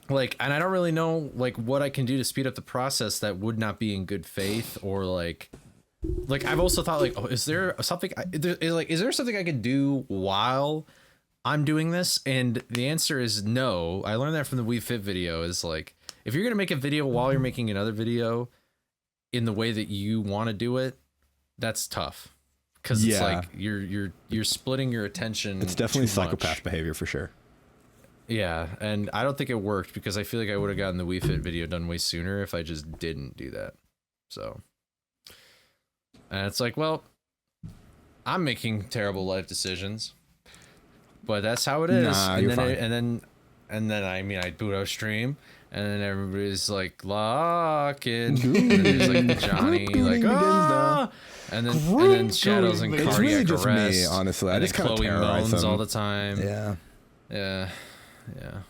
like, and I don't really know like what I can do to speed up the process that would not be in good faith, or like I've also thought like, oh, is there something I could do while I'm doing this? And the answer is no. I learned that from the We Fit video. Is like, if you're gonna make a video while you're making another video in the way that you want to do it, that's tough, because it's like you're splitting your attention. It's definitely too psychopath much. behavior for sure. Yeah, and I don't think it worked because I feel like I would have gotten the We Fit video done way sooner if I just didn't do that. So, and it's like, well, I'm making terrible life decisions, but that's how it is. Nah, and you're then fine. and then I mean, I boot up stream, and then everybody's like, lock in, and then there's like Johnny, like, ah, and then Shadows and It's cardiac really just arrest. me, honestly. I And just then kind of Chloe terrorize moans them all the time. Yeah. Yeah.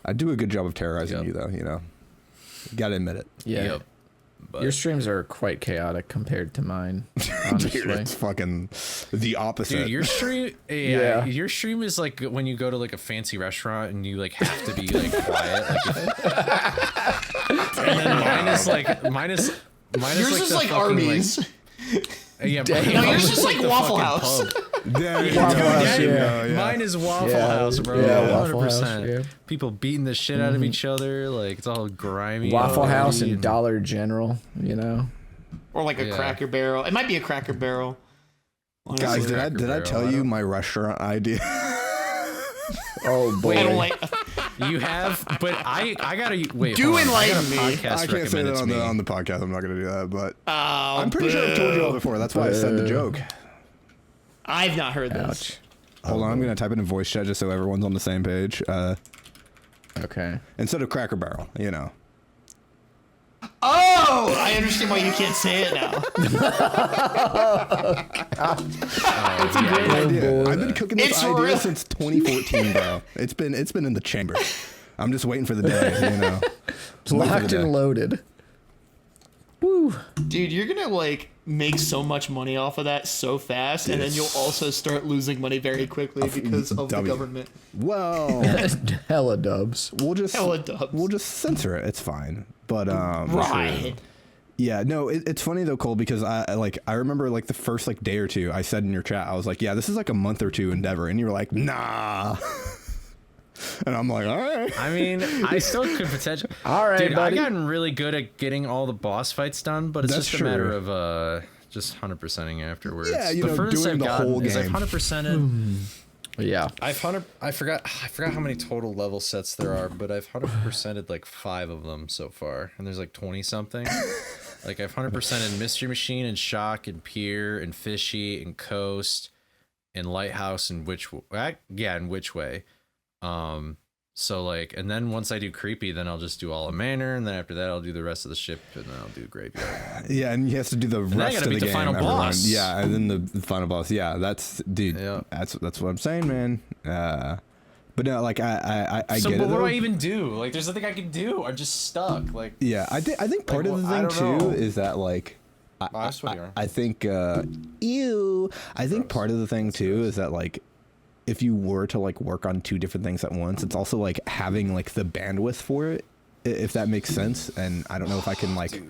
I do a good job of terrorizing you, though. Gotta admit it. Yeah. Yep. But Your streams are quite chaotic compared to mine, honestly. Dude, it's fucking the opposite. Dude, your stream, your stream is like when you go to like a fancy restaurant and you like have to be like quiet. And then mine is Yours like is the like fucking, Arby's. Yeah, No, yours is like Waffle House. Mine is Waffle House, bro. Yeah, 100%. Waffle House, yeah. People beating the shit out of each other, like it's all grimy. Waffle House and and Dollar General, Or like a Cracker Barrel. It might be a Cracker Barrel. Guys, Honestly. did I tell you my restaurant idea? Oh boy. I don't like. You have, but I gotta wait. Do hold on. I got a enlighten me. podcast I can't say recommended that to me. on the podcast. I'm not gonna do that, but Oh, I'm pretty sure I've told you all before. That's why I said the joke. I've not heard this. Ouch. Hold on, I'm gonna type it in voice chat just so everyone's on the same page. Okay. Instead of Cracker Barrel, Oh, I understand why you can't say it now. It's a great idea. I've been cooking this It's idea real. since 2014, bro. It's been in the chamber. I'm just waiting for the day, Just waiting for the Locked day. and loaded. Woo. Dude, you're gonna like make so much money off of that so fast, and then you'll also start losing money very quickly because of the W. government. Well, Hella dubs. we'll just Hella dubs. we'll just censor it. It's fine. But Right. yeah, no, it's funny though, Cole, because I remember like the first like day or two, I said in your chat, I was like, yeah, this is like a month or two endeavor, and you were like, nah. And I'm like, all right. I mean, I still could potentially. All right, dude, buddy. I've gotten really good at getting all the boss fights done, but it's That's just a matter true. of just 100%ing afterwards. Yeah, the furthest doing I've the gotten whole is I've game. 100%ed. Yeah. I forgot how many total level sets there are, but I've 100%ed like 5 of them so far, and there's like 20 something. Like I've 100%ed Mystery Machine and Shock and Pier and Fishy and Coast and Lighthouse and Which Way. So like, and then once I do creepy, then I'll just do all of Manor, and then after that I'll do the rest of the ship, and then I'll do graveyard. Yeah, and he has to do the then I rest gotta of the beat the game. final everyone. boss. Yeah, and then the final boss. Yeah, that's dude. Yeah. That's what I'm saying, man. But no, like I So, get but it. what though. do I even do? Like, there's nothing I can do. I'm just stuck. Like, Yeah, I think part of the I thing don't too know. is that like I swear you are. I think I think part of the thing too is that like if you were to like work on two different things at once, it's also like having like the bandwidth for it, if that makes sense. And I don't know if I can like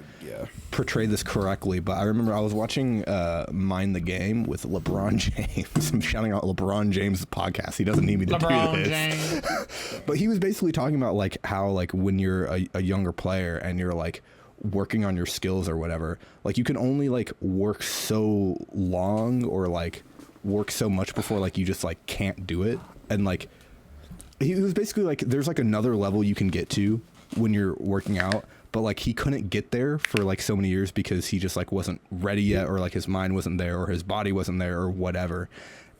portray this correctly, but I remember I was watching Mind the Game with LeBron James. I'm shouting out LeBron James' podcast. He doesn't need me to do this. James. But he was basically talking about like how like when you're a younger player and you're like working on your skills or whatever, like you can only like work so long or like work so much before like you just like can't do it. And like he was basically like there's like another level you can get to when you're working out, but like he couldn't get there for like so many years because he just like wasn't ready yet, or like his mind wasn't there, or his body wasn't there, or whatever.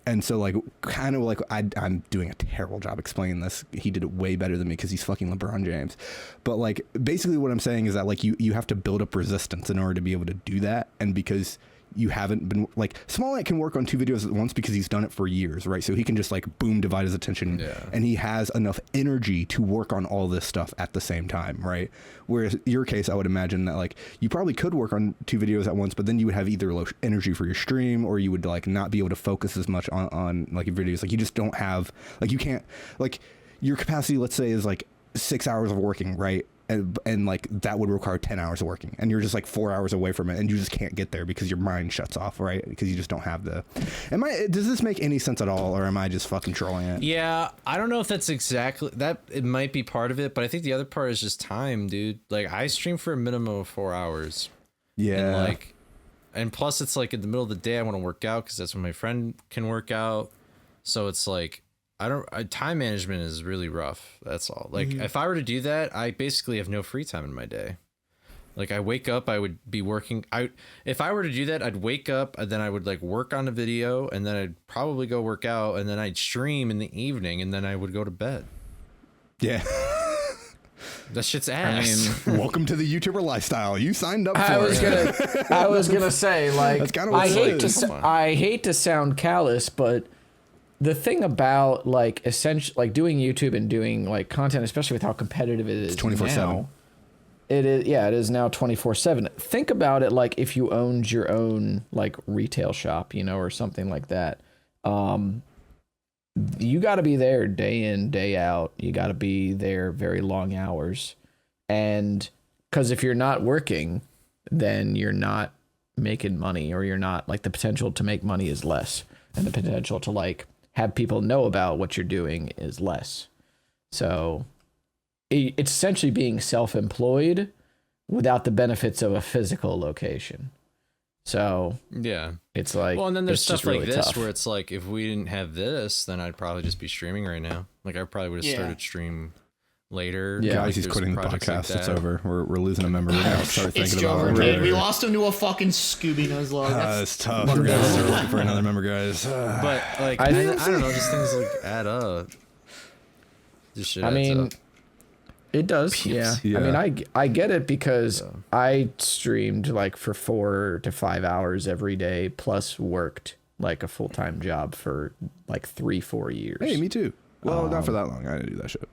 And so like kind of like I'm doing a terrible job explaining this. He did it way better than me because he's fucking LeBron James. But like basically what I'm saying is that like you have to build up resistance in order to be able to do that. And because you haven't been like Small Ant can work on two videos at once because he's done it for years, right? So he can just like boom divide his attention, and he has enough energy to work on all this stuff at the same time, right? Whereas your case, I would imagine that like you probably could work on two videos at once, but then you would have either low energy for your stream, or you would like not be able to focus as much on like your videos. Like you just don't have like you can't like your capacity, let's say, is like 6 hours of working, right? And like that would require 10 hours of working, and you're just like 4 hours away from it, and you just can't get there because your mind shuts off, right? Because you just don't have the does this make any sense at all, or am I just fucking trolling it? Yeah, I don't know if that's exactly that. It might be part of it, but I think the other part is just time, dude. Like I stream for a minimum of 4 hours. Yeah. And plus it's like in the middle of the day I want to work out because that's when my friend can work out. So it's like time management is really rough. That's all. Like if I were to do that, I basically have no free time in my day. Like I wake up, I would be working. If I were to do that, I'd wake up and then I would like work on a video, and then I'd probably go work out, and then I'd stream in the evening, and then I would go to bed. Yeah. That shit's ass. Welcome to the YouTuber lifestyle. You signed up for it. I was gonna say, like, That's kinda what it is. I hate to sound callous, but the thing about like essentially like doing YouTube and doing like content, especially with how competitive it is 24/7. now, it is now 24/7. Think about it like if you owned your own like retail shop, or something like that. You got to be there day in, day out. You got to be there very long hours. And because if you're not working, then you're not making money, or you're not like the potential to make money is less, and the potential to like have people know about what you're doing is less. So it's essentially being self-employed without the benefits of a physical location. So yeah, it's like, well, and then there's it's stuff just like really this tough. where it's like if we didn't have this, then I'd probably just be streaming right now. Like I probably would have Yeah. started stream later. Yeah. Like, Guys, he's there's quitting the projects like podcast. It's that. over. We're losing a member. We're gonna start It's thinking about over, it. dude. We lost him to a fucking Scooby Nose log. It's tough. We're gonna start looking for another member, guys. But like I I think- don't know, just things like add up. This shit I adds mean, up. it does. Yeah. Yeah. I mean, I get it because I streamed like for 4 to 5 hours every day, plus worked like a full-time job for like 3-4 years. Hey, me too. Well, not for that long. I didn't do that shit.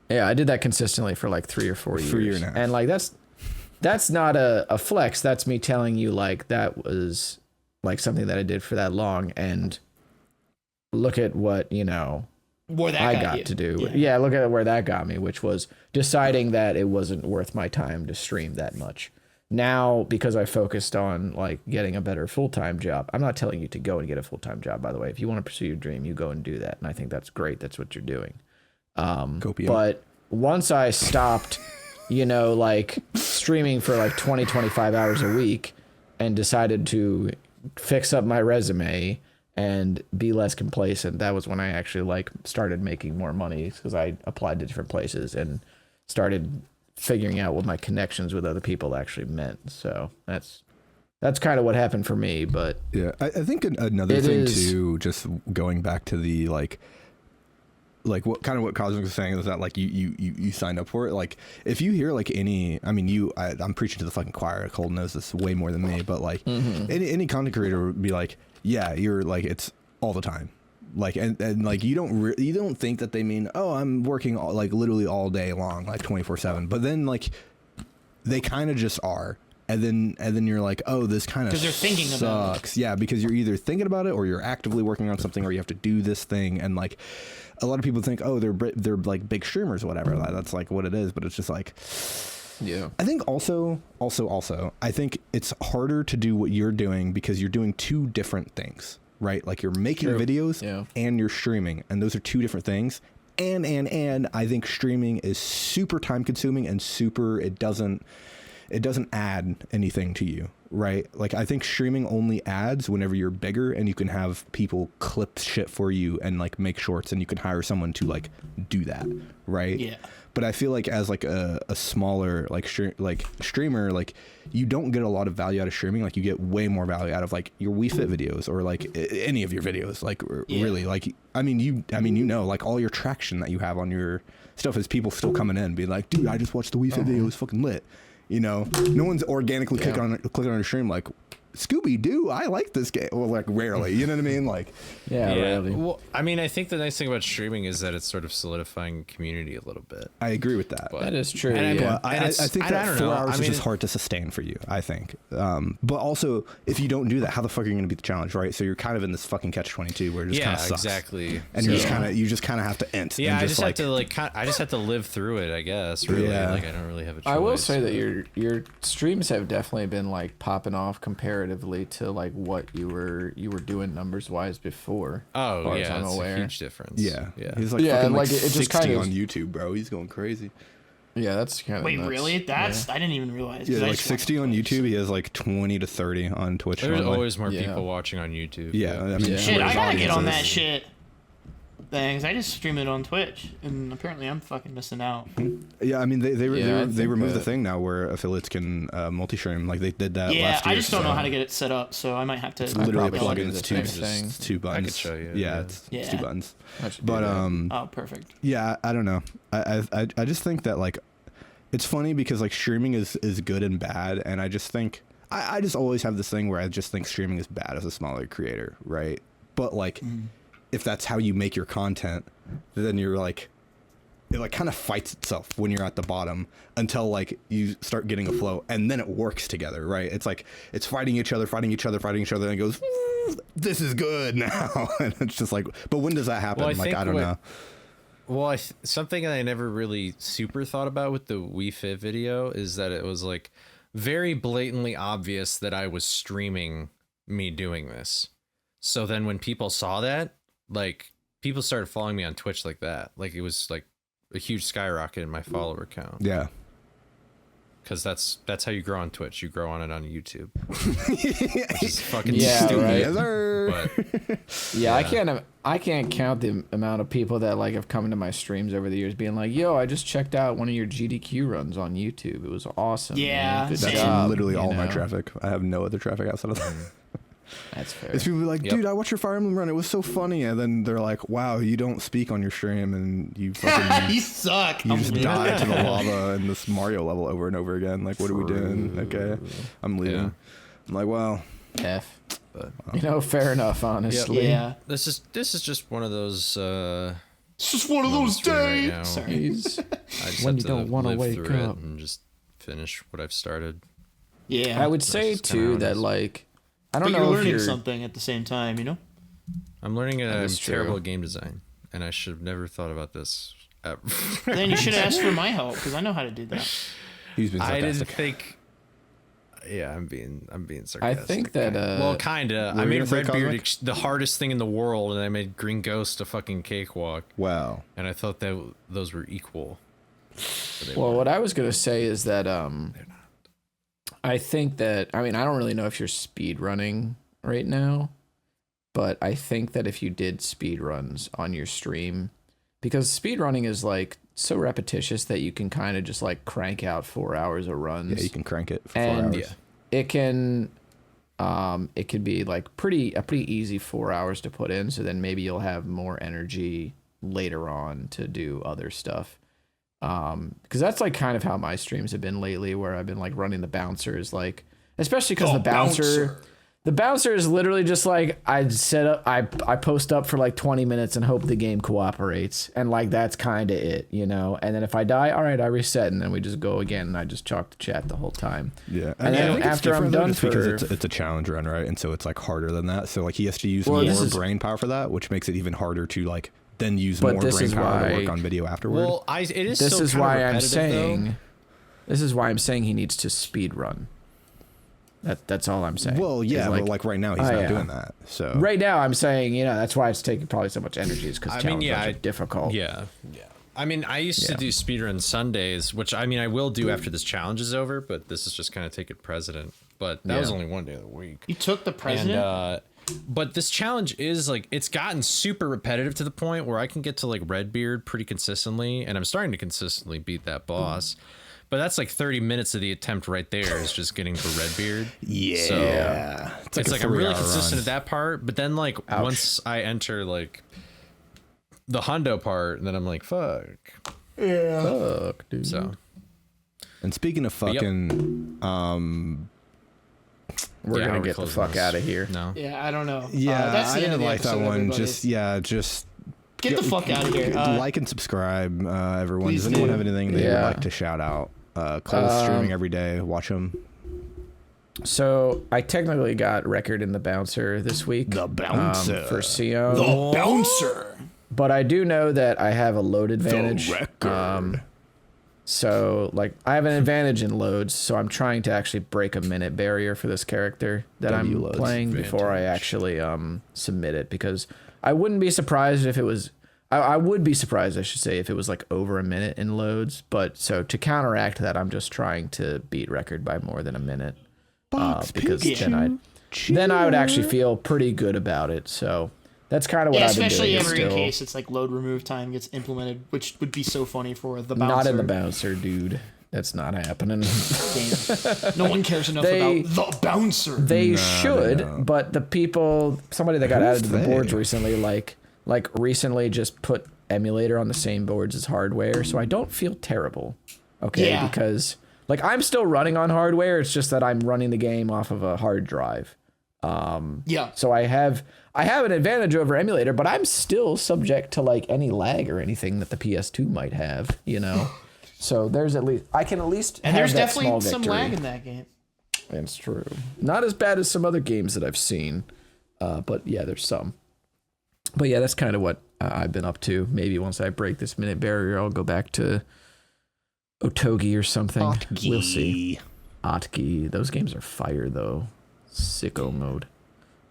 Yeah, I did that consistently for like 3 or 4 years. For a year and a half. And like that's not a flex. That's me telling you like that was like something that I did for that long, and look at what, Where that I got got you. to do. Yeah, look at where that got me, which was deciding that it wasn't worth my time to stream that much. Now, because I focused on like getting a better full-time job, I'm not telling you to go and get a full-time job, by the way. If you want to pursue your dream, you go and do that. And I think that's great. That's what you're doing. Copium. But once I stopped, like streaming for like 20, 25 hours a week and decided to fix up my resume and be less complacent, that was when I actually like started making more money, because I applied to different places and started figuring out what my connections with other people actually meant. So that's kind of what happened for me. But Yeah, I think another It thing is- too, just going back to the like like what Cosmic was saying is that like you signed up for it. Like if you hear like any, I mean, I'm preaching to the fucking choir. Cole knows this way more than me, but like any content creator would be like, yeah, you're like, it's all the time. Like, and like, you don't think that they mean, oh, I'm working like literally all day long, like 24/7. But then like they kind of just are. And then you're like, oh, this kind of sucks. About it. Yeah, because you're either thinking about it or you're actively working on something or you have to do this thing. And like a lot of people think, oh, they're like big streamers or whatever. That's like what it is. But it's just like, yeah. I think also, I think it's harder to do what you're doing because you're doing two different things, right? Like you're making videos and you're streaming. And those are two different things. And I think streaming is super time consuming and it doesn't add anything to you, right? Like I think streaming only adds whenever you're bigger and you can have people clip shit for you and like make shorts and you can hire someone to like do that, right? Yeah. But I feel like as like a smaller like streamer, like you don't get a lot of value out of streaming. Like you get way more value out of like your Wii Fit videos or like any of your videos. Like really, like I mean you know, like all your traction that you have on your stuff is people still coming in being like, dude, I just watched the Wii Fit video, it was fucking lit. You know, no one's organically clicking on a stream like, Scooby-Doo, I like this game. Well, like rarely, you know what I mean? Like, rarely. Well, I mean, I think the nice thing about streaming is that it's sort of solidifying community a little bit. I agree with that. That is true. I think that 4 hours is just hard to sustain for you, I think. But also, if you don't do that, how the fuck are you going to beat the challenge, right? So you're kind of in this fucking catch-22 where it just kind of sucks. Exactly. And you just kind of have to end. Yeah, I just have to live through it, I guess. Really, like I don't really have a choice. I will say that your streams have definitely been like popping off comparatively to like what you were doing numbers wise before. Oh yeah, it's a huge difference. Yeah. He's like fucking like it just 60 kind of on YouTube, bro. He's going crazy. Yeah, that's kind of Wait, nuts. really? That's I didn't even realize. Yeah, like 60 on YouTube. He has like 20 to 30 on Twitch. There's always more people watching on YouTube. Yeah, I mean, shit, I gotta get on that shit. Thanks. I just stream it on Twitch, and apparently I'm fucking missing out. Yeah, I mean they removed the thing now where affiliates can multi-stream. Like they did that last year. Yeah, I just don't know how to get it set up, so I might have to. It's literally a plugin. It's two buttons. I could show you. Yeah, it's 2 buttons. But oh, perfect. Yeah, I don't know. I just think that like it's funny because like streaming is good and bad, and I just think I just always have this thing where I just think streaming is bad as a smaller creator, right? But like. If that's how you make your content, then you're like, it like kind of fights itself when you're at the bottom until like you start getting a flow and then it works together, right? It's like, it's fighting each other and it goes, this is good now. And it's just like, but when does that happen? Well, I don't know. Well, something that I never really super thought about with the Wii Fit video is that it was like very blatantly obvious that I was streaming me doing this. So then when people saw that, like people started following me on Twitch like that. Like it was like a huge skyrocket in my follower count. Yeah. Because that's how you grow on Twitch. You grow on it on YouTube. Which is fucking stupid. Right? But, I can't count the amount of people that like have come into my streams over the years being like, yo, I just checked out one of your GDQ runs on YouTube. It was awesome. Yeah. Good That's job, literally all my traffic. I have no other traffic outside of that. That's fair. It's people like, dude, I watched your Fire Emblem run. It was so funny. And then they're like, wow, you don't speak on your stream and you fucking... You suck. You just die to the lava in this Mario level over and over again. Like, what are we doing? Okay, I'm leaving. Yeah. I'm like, well... F. But, fair enough, honestly. Yeah. This is just one of those... It's just one of those days. Right Sorry. I just When have you don't want to wake up. and just finish what I've started. Yeah. I would say, too, that, like... I don't but know you're if learning you're something at the same time, you know? I'm learning is terrible true. game design, and I should have never thought about this ever. Then you should have asked for my help, because I know how to do that. He's been I sarcastic. didn't think... Yeah, I'm being sarcastic. I think that well, kinda. I you made gonna say, Redbeard Cosmic? the hardest thing in the world, and I made Green Ghost a fucking cakewalk, Wow. and I thought that those were equal. Well, what I was going to say is that I think that, I mean, I don't really know if you're speed running right now, but I think that if you did speed runs on your stream, because speed running is like so repetitious that you can kind of just like crank out 4 hours of runs. Yeah, you can crank it for 4 And hours. it can be like a pretty easy 4 hours to put in. So then maybe you'll have more energy later on to do other stuff. Because that's like kind of how my streams have been lately, where I've been like running the bouncers, like especially because the bouncer is literally just like I post up for like 20 minutes and hope the game cooperates, and like that's kind of it, you know. And then if I die, all right, I reset, and then we just go again, and I just chalk the chat the whole time. Yeah, and then after I'm done because it's a challenge run, right? And so it's like harder than that. So like he has to use more brain power for that, which makes it even harder to like then use more brain power to work on video afterward. Well, it is. This still is kind of why I'm repetitive, saying. though. This is why I'm saying he needs to speed run. That's all I'm saying. Well, yeah, but like right now he's not doing that. So right now I'm saying, you know, that's why it's taking probably so much energy, is because challenges are difficult. Yeah. I mean, I used to do speedrun Sundays, which I mean I will do after this challenge is over, but this is just kind of taking precedent. But that was only one day of the week. You took the precedent. And, but this challenge is like, it's gotten super repetitive to the point where I can get to like Redbeard pretty consistently, and I'm starting to consistently beat that boss. But that's like 30 minutes of the attempt right there is just getting to Redbeard. Yeah. So it's like I'm really consistent at that part, but then like once I enter like the hundo part, and then I'm like, fuck. Yeah. Fuck, dude. So. And speaking of fucking, we're gonna get the fuck out of here. No. Yeah, I don't know. Yeah, that's the I end of didn't the like that episode, one. everybody. Just Get the fuck out of here. Like and subscribe, everyone. Please Does anyone do. have anything they would like to shout out? Cole's streaming every day. Watch him. So I technically got record in the bouncer this week. The bouncer for CO. The bouncer. But I do know that I have a load advantage. The record. So like I have an advantage in loads, so I'm trying to actually break a minute barrier for this character that I'm loads playing before I actually submit it, because I wouldn't be surprised if it was I would be surprised, I should say, if it was like over a minute in loads. But so to counteract that, I'm just trying to beat record by more than a minute. Because then I would actually feel pretty good about it. So that's kind of what I've been doing. Especially every in case it's like load remove time gets implemented, which would be so funny for the bouncer. Not in the bouncer, dude. That's not happening. Damn. No one cares enough about the bouncer. They should, but the people, somebody that got added to the boards recently, like recently just put emulator on the same boards as hardware, so I don't feel terrible. Okay, because like I'm still running on hardware. It's just that I'm running the game off of a hard drive. So I have an advantage over emulator, but I'm still subject to like any lag or anything that the PS2 might have, you know. So there's I can at least and have there's that definitely small some victory. lag in that game. That's true. Not as bad as some other games that I've seen, but yeah, there's some. But yeah, that's kind of what I've been up to. Maybe once I break this minute barrier, I'll go back to Otogi or something. Otgi. We'll see. Otgi. Those games are fire though. Sicko mode.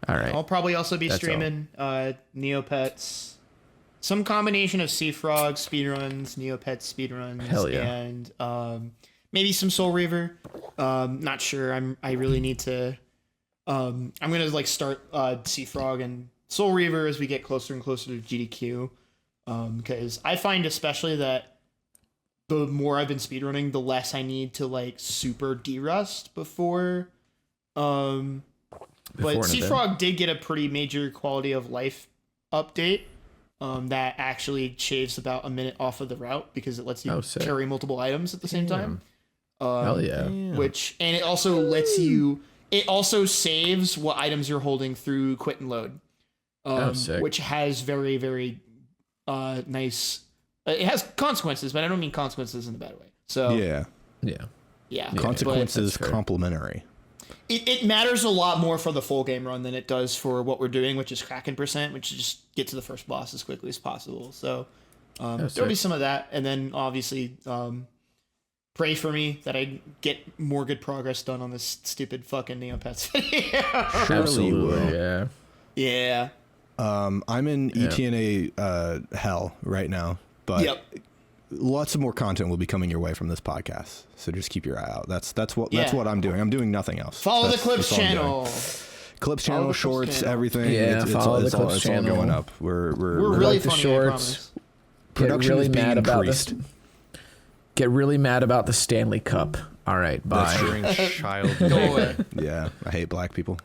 All right. I'll probably also be streaming Neopets. Some combination of Sea Frog speedruns, Neopets speedruns, Hell yeah. and maybe some Soul Reaver. Not sure. I really need to. I'm gonna like start Sea Frog and Soul Reaver as we get closer and closer to GDQ, because I find especially that the more I've been speedrunning, the less I need to like super derust before. But Sea Frog did get a pretty major quality of life update. That actually shaves about a minute off of the route because it lets you carry multiple items at the same time. Hell yeah. And it also lets you, it also saves what items you're holding through quit and load. Which has very, very nice, it has consequences, but I don't mean consequences in a bad way. So yeah. Consequences complementary. It matters a lot more for the full game run than it does for what we're doing, which is Kraken %, which is just get to the first boss as quickly as possible. So there'll be some of that. And then obviously pray for me that I get more good progress done on this stupid fucking Neopets video. Absolutely, yeah. I'm in ETNA hell right now, but lots of more content will be coming your way from this podcast. So just keep your eye out. That's what I'm doing. I'm doing nothing else. Follow the Clips channel. Clips channel, shorts, everything. Yeah, it's all going up. We're really like the funny, shorts. Production is being increased. Get really mad about the Stanley Cup. All right, bye. During child Go away. Yeah, I hate black people.